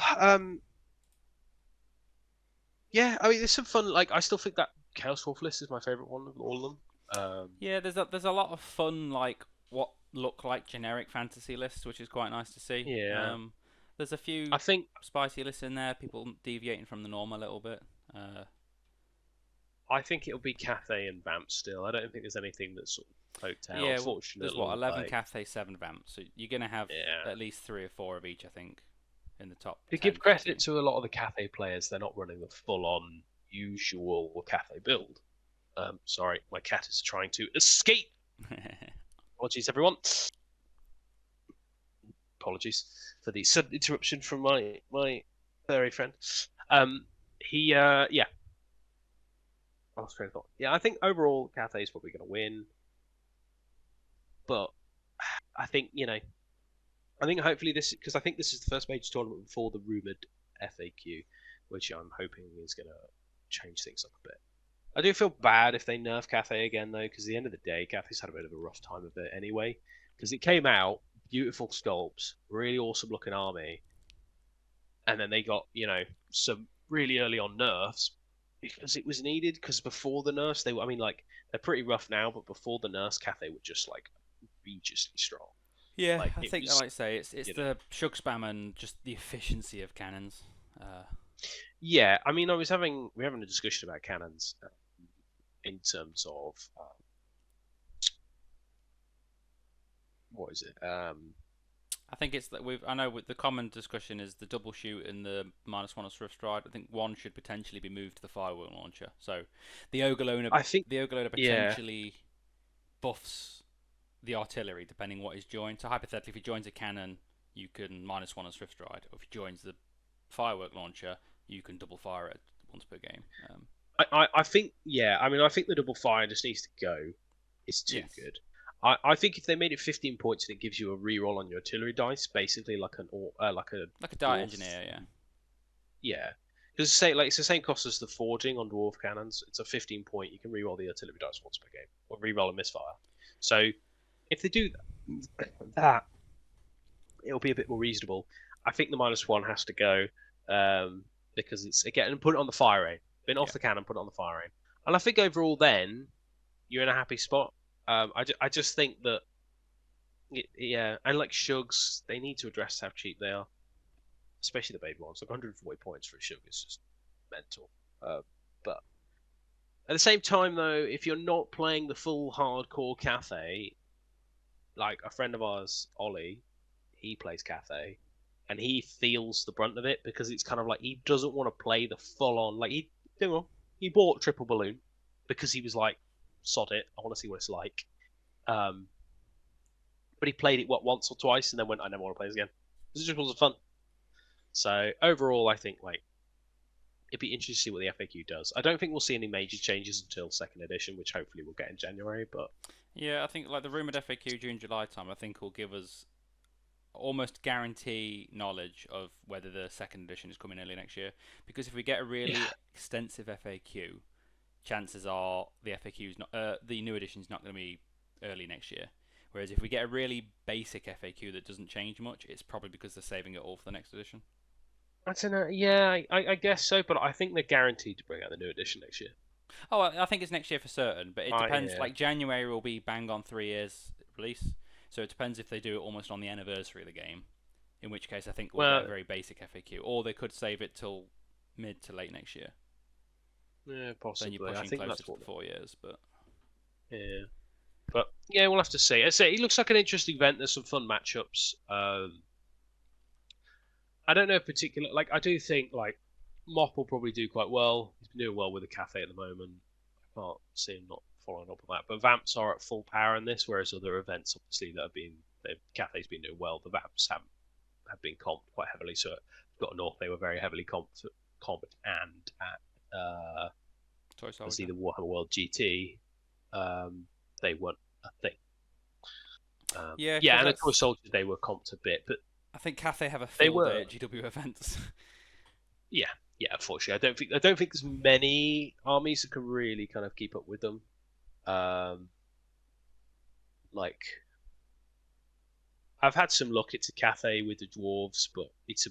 yeah. I mean, there's some fun. Like, I still think that Chaos Wolf list is my favorite one of all of them. Yeah, there's a lot of fun, like what look like generic fantasy lists, which is quite nice to see. Yeah. There's a few I think spicy lists in there. People deviating from the norm a little bit. I think it'll be Cathay and Vamp still. I don't think there's anything that's sort of poked out. Yeah, unfortunately, there's 11 Cathay, 7 Vamps. So you're gonna have Yeah. at least 3 or 4 of each, I think, in the top. To 10, give credit 15. to a lot of the Cathay players, they're not running the full-on usual Cathay build. Sorry, my cat is trying to escape. Apologies, everyone. Apologies for the sudden interruption from my furry friend. Yeah. Lost train of thought. Yeah, I think overall Cathay is probably going to win, but I think hopefully because I think this is the first major tournament before the rumored FAQ, which I'm hoping is going to change things up a bit. I do feel bad if they nerf Cathay again though, because at the end of the day, Cathay's had a bit of a rough time of it anyway. Because it came out beautiful sculpts, really awesome looking army, and then they got some really early on nerfs because it was needed. Because before the nerfs, they're pretty rough now, but before the nerfs, Cathay were just like egregiously strong. Yeah, I think, like I say, it's the shug spam and just the efficiency of cannons. Yeah, I mean, we're having a discussion about cannons in terms of what is it? I think it's that I know the common discussion is the double shoot and the -1 on Swift Stride. I think one should potentially be moved to the firework launcher. So the Ogre I think, the Ogre yeah, potentially buffs the artillery depending what is joined. So hypothetically, if he joins a cannon, you can -1 on Swift Stride. Or if he joins the firework launcher, you can double fire it once per game. I think, yeah, I mean, I think the double fire just needs to go. It's too Yes, good. I think if they made it 15 points and it gives you a reroll on your artillery dice, basically like a like a dart dwarf, engineer. Yeah, yeah. Because say like it's the same cost as the forging on dwarf cannons. It's a 15 point. You can reroll the artillery dice once per game, or reroll a misfire. So if they do that, it'll be a bit more reasonable. I think the -1 has to go because it's again and put it on the fire aim. Been off yeah. the cannon, put it on the fire aim. And I think overall, then you're in a happy spot. I just think that yeah, and like Shugs, they need to address how cheap they are, especially the baby ones. Like 140 points for a Shug is just mental. But at the same time, though, if you're not playing the full hardcore Cathay, like a friend of ours, Ollie, he plays Cathay, and he feels the brunt of it because it's kind of like he doesn't want to play the full on. Like he bought Triple Balloon because he was like, sod it, I want to see what it's like. But he played it once or twice and then went, I never want to play this again. It just wasn't fun. So overall, I think like it'd be interesting to see what the FAQ does. I don't think we'll see any major changes until second edition, which hopefully we'll get in January. But Yeah, I think like the rumored FAQ June July time, I think will give us almost guarantee knowledge of whether the second edition is coming early next year. Because if we get a really yeah, extensive FAQ, chances are the FAQ is not the new edition is not going to be early next year. Whereas if we get a really basic FAQ that doesn't change much, it's probably because they're saving it all for the next edition. I don't know. Yeah, I guess so. But I think they're guaranteed to bring out the new edition next year. Oh, I think it's next year for certain, but it depends. Yeah, Like January will be bang on 3 years release, so it depends if they do it almost on the anniversary of the game. In which case, I think we'll get a well, very basic FAQ, or they could save it till mid to late next year. yeah, Then you're possibly. I pushing think closer that's to what. the 4 years. But Yeah, but yeah, we'll have to see. I say it looks like an interesting event. There's some fun matchups. I don't know if particular. Like, I do think like Mop will probably do quite well. He's been doing well with the Cafe at the moment. I can't see him not following up on that. But Vamps are at full power in this, whereas other events, obviously, that have been the Cafe's been doing well. The Vamps have been comped quite heavily. So got North, they were very heavily comped, and at Toy see Soldier. the Warhammer World GT, they weren't a thing. Yeah, Yeah, because and of that's. course, Soldiers they were comped a bit, but I think Cathay have a they field day were at GW events. yeah, yeah. Unfortunately, I don't think there's many armies that can really kind of keep up with them. Um, like I've had some luck into Cathay with the dwarves, but it's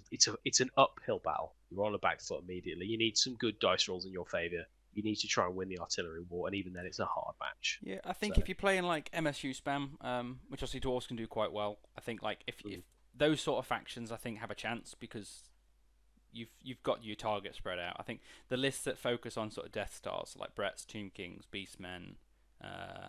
an uphill battle. You're on a back foot immediately. You need some good dice rolls in your favour. You need to try and win the artillery war, and even then, it's a hard match. Yeah, I think So if you're playing like MSU spam, which obviously dwarves can do quite well, I think like if mm, those sort of factions, I think have a chance because you've got your target spread out. I think the lists that focus on sort of Death Stars, like Brett's, Tomb Kings, Beastmen, uh,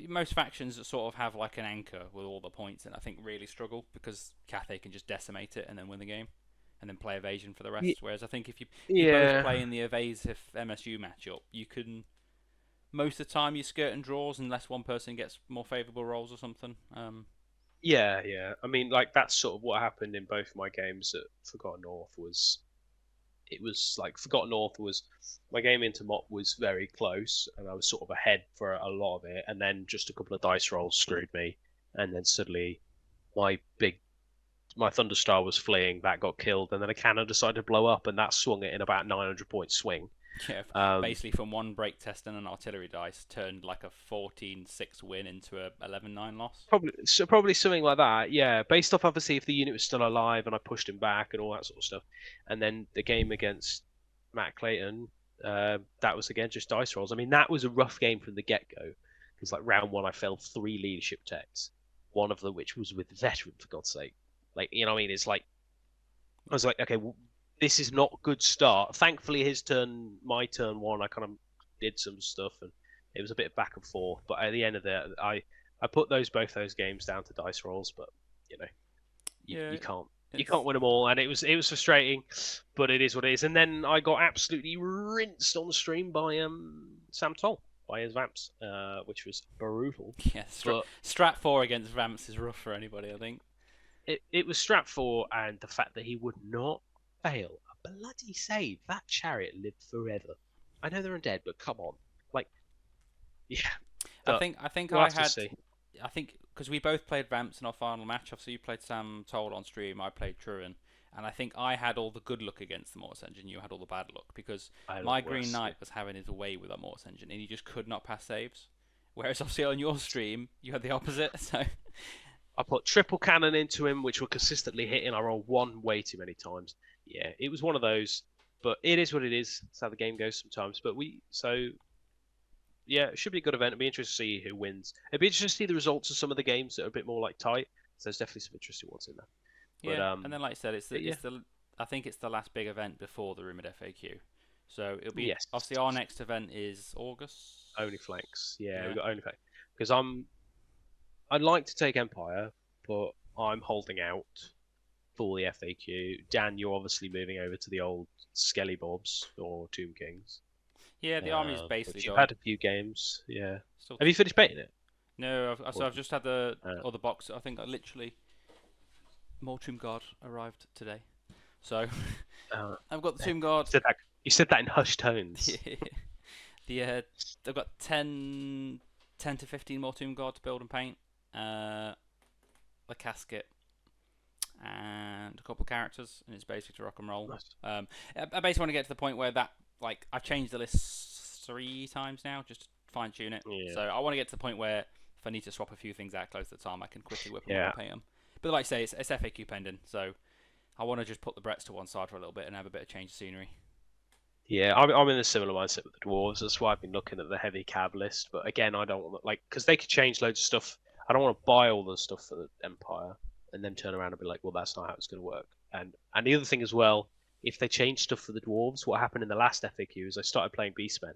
most factions that sort of have like an anchor with all the points, and I think really struggle because Cathay can just decimate it and then win the game, and then play evasion for the rest. Whereas I think if you both yeah, play in the evasive MSU matchup, you can most of the time you skirt and draws unless one person gets more favourable rolls or something. yeah. I mean, like that's sort of what happened in both my games at Forgotten North. It was like Forgotten North was my game into Mop was very close, and I was sort of ahead for a lot of it, and then just a couple of dice rolls screwed me, and then suddenly my big my Thunderstar was fleeing, that got killed, and then a cannon decided to blow up, and that swung it in about 900 point swing. Yeah, Um, basically from one break test and an artillery dice turned like a 14-6 win into a 11-9 loss. probably something like that. Yeah, based off obviously if the unit was still alive and I pushed him back and all that sort of stuff. And then the game against Matt Clayton, that was again just dice rolls. I mean, that was a rough game from the get go because like round one I failed 3 leadership techs, one of them which was with veteran for God's sake. Like you know, what I mean, it's like I was like, okay, this is not a good start. Thankfully, my turn one, I kind of did some stuff, and it was a bit back and forth. But at the end of it, I put both those games down to dice rolls, but you know, Yeah, you it's can't win them all, and it was frustrating, but it is what it is. And then I got absolutely rinsed on the stream by Sam Toll by his Vamps, which was brutal. yeah. But Strat 4 against Vamps is rough for anybody, I think. it was Strat 4, and the fact that he would not fail a bloody save. That chariot lived forever. I know they're undead, but come on, like, yeah. But I think we'll I have to had. see. I think because we both played Vamps in our final match. Obviously, you played Sam Toll on stream. I played Truan, and I think I had all the good luck against the Mortis engine. You had all the bad luck because I had my it Green worse. Knight was having his way with that Mortis engine, and he just could not pass saves. Whereas obviously on your stream, you had the opposite. So I put triple cannon into him, which were consistently hitting. I rolled one way too many times. Yeah, it was one of those, but it is what it is. That's how the game goes sometimes. But yeah, it should be a good event. It'd be interesting to see who wins. It'd be interesting to see the results of some of the games that are a bit more like tight. So there's definitely some interesting ones in there. But yeah, and then like I said, yeah, it's the I think it's the last big event before the Rumored FAQ. So it'll be yes, obviously our next event is August. only flanks. Yeah, Yeah. we've got only flanks because I'd like to take Empire, but I'm holding out for the FAQ. Dan, you're obviously moving over to the old Skelly Bobs or Tomb Kings. Yeah, the army is basically You've done. had a few games, yeah. Still Have you finished painting it? No, so I've just had the Uh, other box. I think I literally Mortum Guard arrived today, so uh, I've got the Tomb Guard. you said that in hushed tones. They've got 10 to 15 more Tomb Guard to build and paint. The casket and a couple of characters, and it's basically to rock and roll. Nice. I basically want to get to the point where that like I've changed the list 3 times now just to fine tune it. Yeah. So I want to get to the point where if I need to swap a few things out close to the time, I can quickly whip them Yeah. up and paint them. But like I say, it's FAQ pending, so I want to just put the Bretts to one side for a little bit and have a bit of change of scenery. Yeah, I'm in a similar mindset with the dwarves. That's why I've been looking at the heavy cab list. But again, I don't want because they could change loads of stuff. I don't want to buy all the stuff for the Empire and then turn around and be like, well, that's not how it's going to work. And the other thing as well, if they change stuff for the dwarves, what happened in the last FAQ is I started playing Beastmen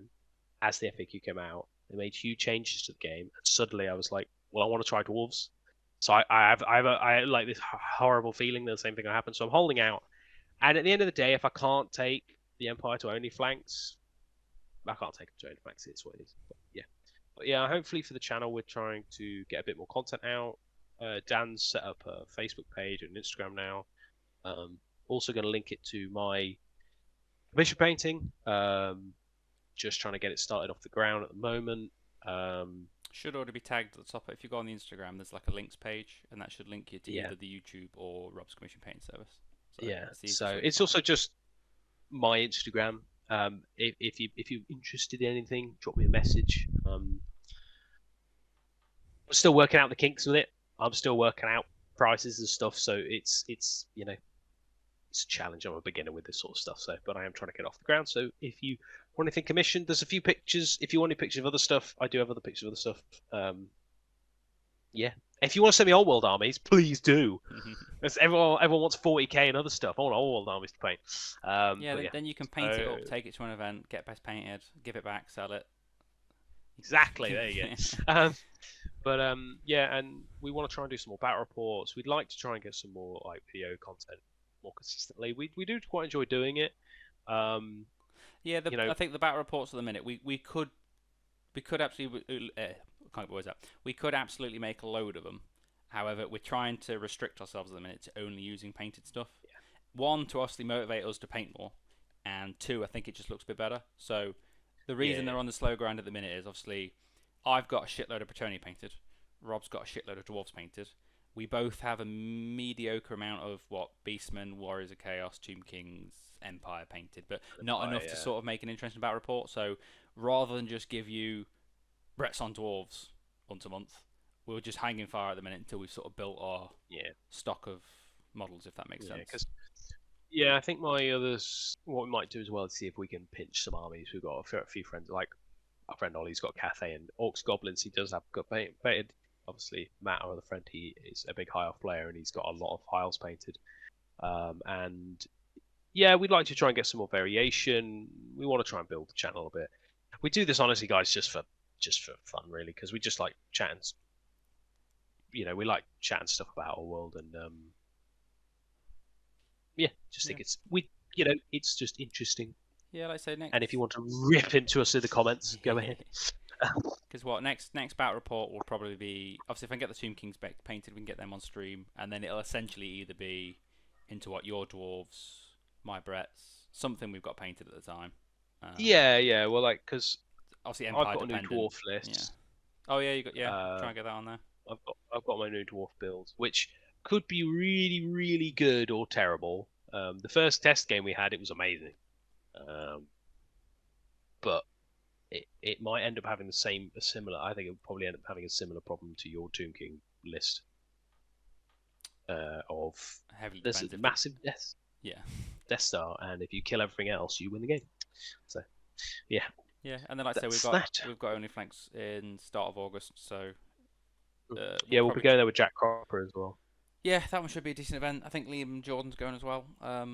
as the FAQ came out. They made huge changes to the game, and suddenly I was like, well, I want to try dwarves. So I like this horrible feeling that the same thing will happen. So I'm holding out. And at the end of the day, if I can't take the Empire to only flanks, I can't take them to only flanks. It's what it is. But yeah, hopefully for the channel, we're trying to get a bit more content out. Dan's set up a Facebook page and Instagram now. Also going to link it to my commission painting. Just trying to get it started off the ground at the moment. Should already be tagged at the top. If you go on the Instagram, there's like a links page, and that should link you to either the YouTube or Rob's commission painting service. So yeah, so it's also just my Instagram. If you're interested in anything, drop me a message. I'm still working out the kinks with it. I'm still working out prices and stuff. So it's it's a challenge. I'm a beginner with this sort of stuff. So, but I am trying to get off the ground. So if you want anything commissioned, there's a few pictures. If you want any pictures of other stuff, I do have other pictures of other stuff. Yeah. If you want to send me old world armies, please do. Everyone wants 40k and other stuff. I want old world armies to paint. Then you can paint it up, take it to an event, get best painted, give it back, sell it. Exactly. There you go. Yeah, and we want to try and do some more battle reports. We'd like to try and get some more like video content more consistently. We do quite enjoy doing it. I think the battle reports at the minute we could absolutely can't get words out. We could absolutely make a load of them. However, we're trying to restrict ourselves at the minute to only using painted stuff. Yeah. One, to obviously motivate us to paint more, and two, I think it just looks a bit better. So the reason they're on the slow grind at the minute is obviously I've got a shitload of Bretonnia painted. Rob's got a shitload of Dwarves painted. We both have a mediocre amount of Beastmen, Warriors of Chaos, Tomb Kings, Empire painted, but not enough to sort of make an interesting battle report. So rather than just give you Bretts on Dwarves once a month, we're just hanging fire at the minute until we've sort of built our stock of models, if that makes sense. I think what we might do as well is see if we can pinch some armies. We've got a few friends, like our friend Ollie's got Cathay and Orcs Goblins. He does have good painted. Obviously, Matt, our other friend, he is a big High Elf player and he's got a lot of High Elves painted. And yeah, we'd like to try and get some more variation. We want to try and build the channel a bit. We do this honestly, guys, just for fun, really, because we just like chatting. We like chatting stuff about our world, and yeah, just think Yeah. it's just interesting. Yeah, like I say, next. And if you want to rip into us in the comments, go ahead. Because what next battle report will probably be, obviously if I can get the Tomb Kings painted, we can get them on stream, and then it'll essentially either be into what your dwarves, my Brett's, something we've got painted at the time. Yeah. Well, like, because Obviously I've Empire got a new dependent. dwarf Yeah. list. Oh yeah, you got Uh, try and get that on there. I've got my new dwarf build, which could be really, really good or terrible. The first test game we had, it was amazing. But it might end up having a similar. I think it would probably end up having a similar problem to your Tomb King list. Of Heavily There's a defensive. massive Yeah. Death Star, and if you kill everything else, you win the game. So, yeah. Yeah, and then like I say, we've got only flanks in start of August, so We'll be going there with Jack Cropper as well. Yeah, that one should be a decent event. I think Liam Jordan's going as well. I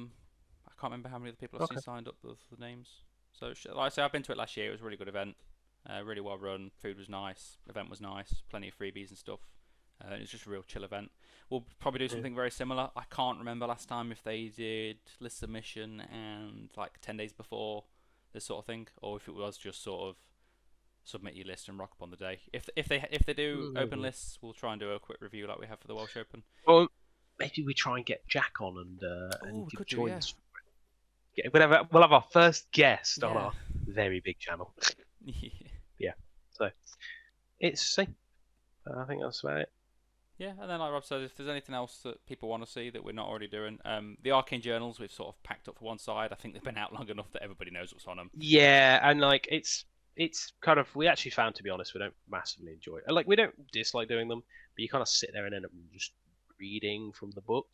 can't remember how many other people I've seen signed up with the names. So like I say, I've been to it last year. It was a really good event, really well run. Food was nice, event was nice, plenty of freebies and stuff. It was just a real chill event. We'll probably do something very similar. I can't remember last time if they did list submission and like 10 days before this sort of thing, or if it was just sort of submit your list and rock up on the day. If they do open lists, we'll try and do a quick review like we have for the Welsh Open. Well, maybe we try and get Jack on and we could join do, us. Yeah, we'll have our first guest on our very big channel. Yeah. So it's I think that's about it. Yeah, and then like Rob said, if there's anything else that people want to see that we're not already doing, the Arcane Journals we've sort of packed up for one side. I think they've been out long enough that everybody knows what's on them. Yeah, and like it's kind of, we actually found, to be honest, we don't massively enjoy it. Like, we don't dislike doing them, but you kind of sit there and end up just reading from the book.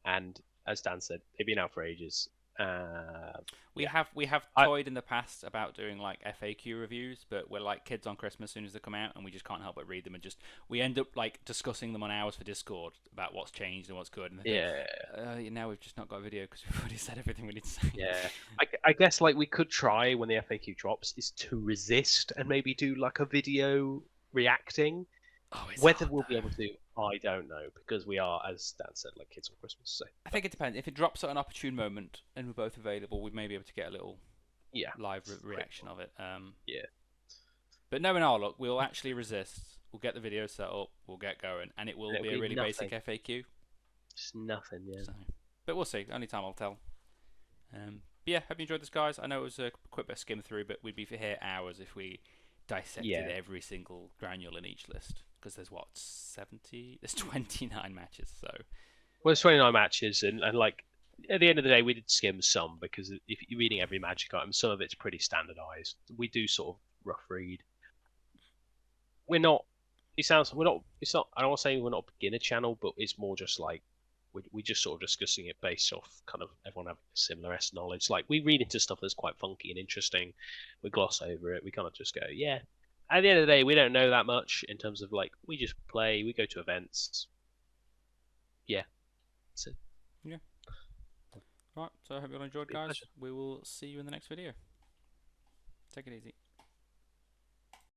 And as Dan said, they've been out for ages. We have toyed in the past about doing like FAQ reviews, but we're like kids on Christmas as soon as they come out, and we just can't help but read them, and just we end up like discussing them on hours for Discord about what's changed and what's good. And now we've just not got a video because we've already said everything we need to say. Yeah, I guess like we could try when the FAQ drops is to resist and maybe do like a video reacting. Whether we'll be able to, I don't know, because we are, as Dan said, like kids on Christmas. So I think it depends. If it drops at an opportune moment and we're both available, we may be able to get a little live reaction of it. But knowing our luck, we'll actually resist. We'll get the video set up. We'll get going, and it will be a really basic FAQ. Just nothing, yeah. So, but we'll see. Only time will tell. But yeah, hope you enjoyed this, guys. I know it was a quick bit of skim through, but we'd be here hours if we dissected every single granule in each list. Because there's what, 70? There's 29 matches, so. Well, there's 29 matches, and like at the end of the day, we did skim some, because if you're reading every magic item, some of it's pretty standardized. We do sort of rough read. We're not. It sounds. We're not. It's not. I don't want to say we're not a beginner channel, but it's more just like we just sort of discussing it based off kind of everyone having similar knowledge. Like, we read into stuff that's quite funky and interesting. We gloss over it. We kind of just go, yeah. At the end of the day, we don't know that much in terms of, like, we just play, we go to events. Yeah. That's it. Yeah. Right, so I hope you all enjoyed, guys. We will see you in the next video. Take it easy.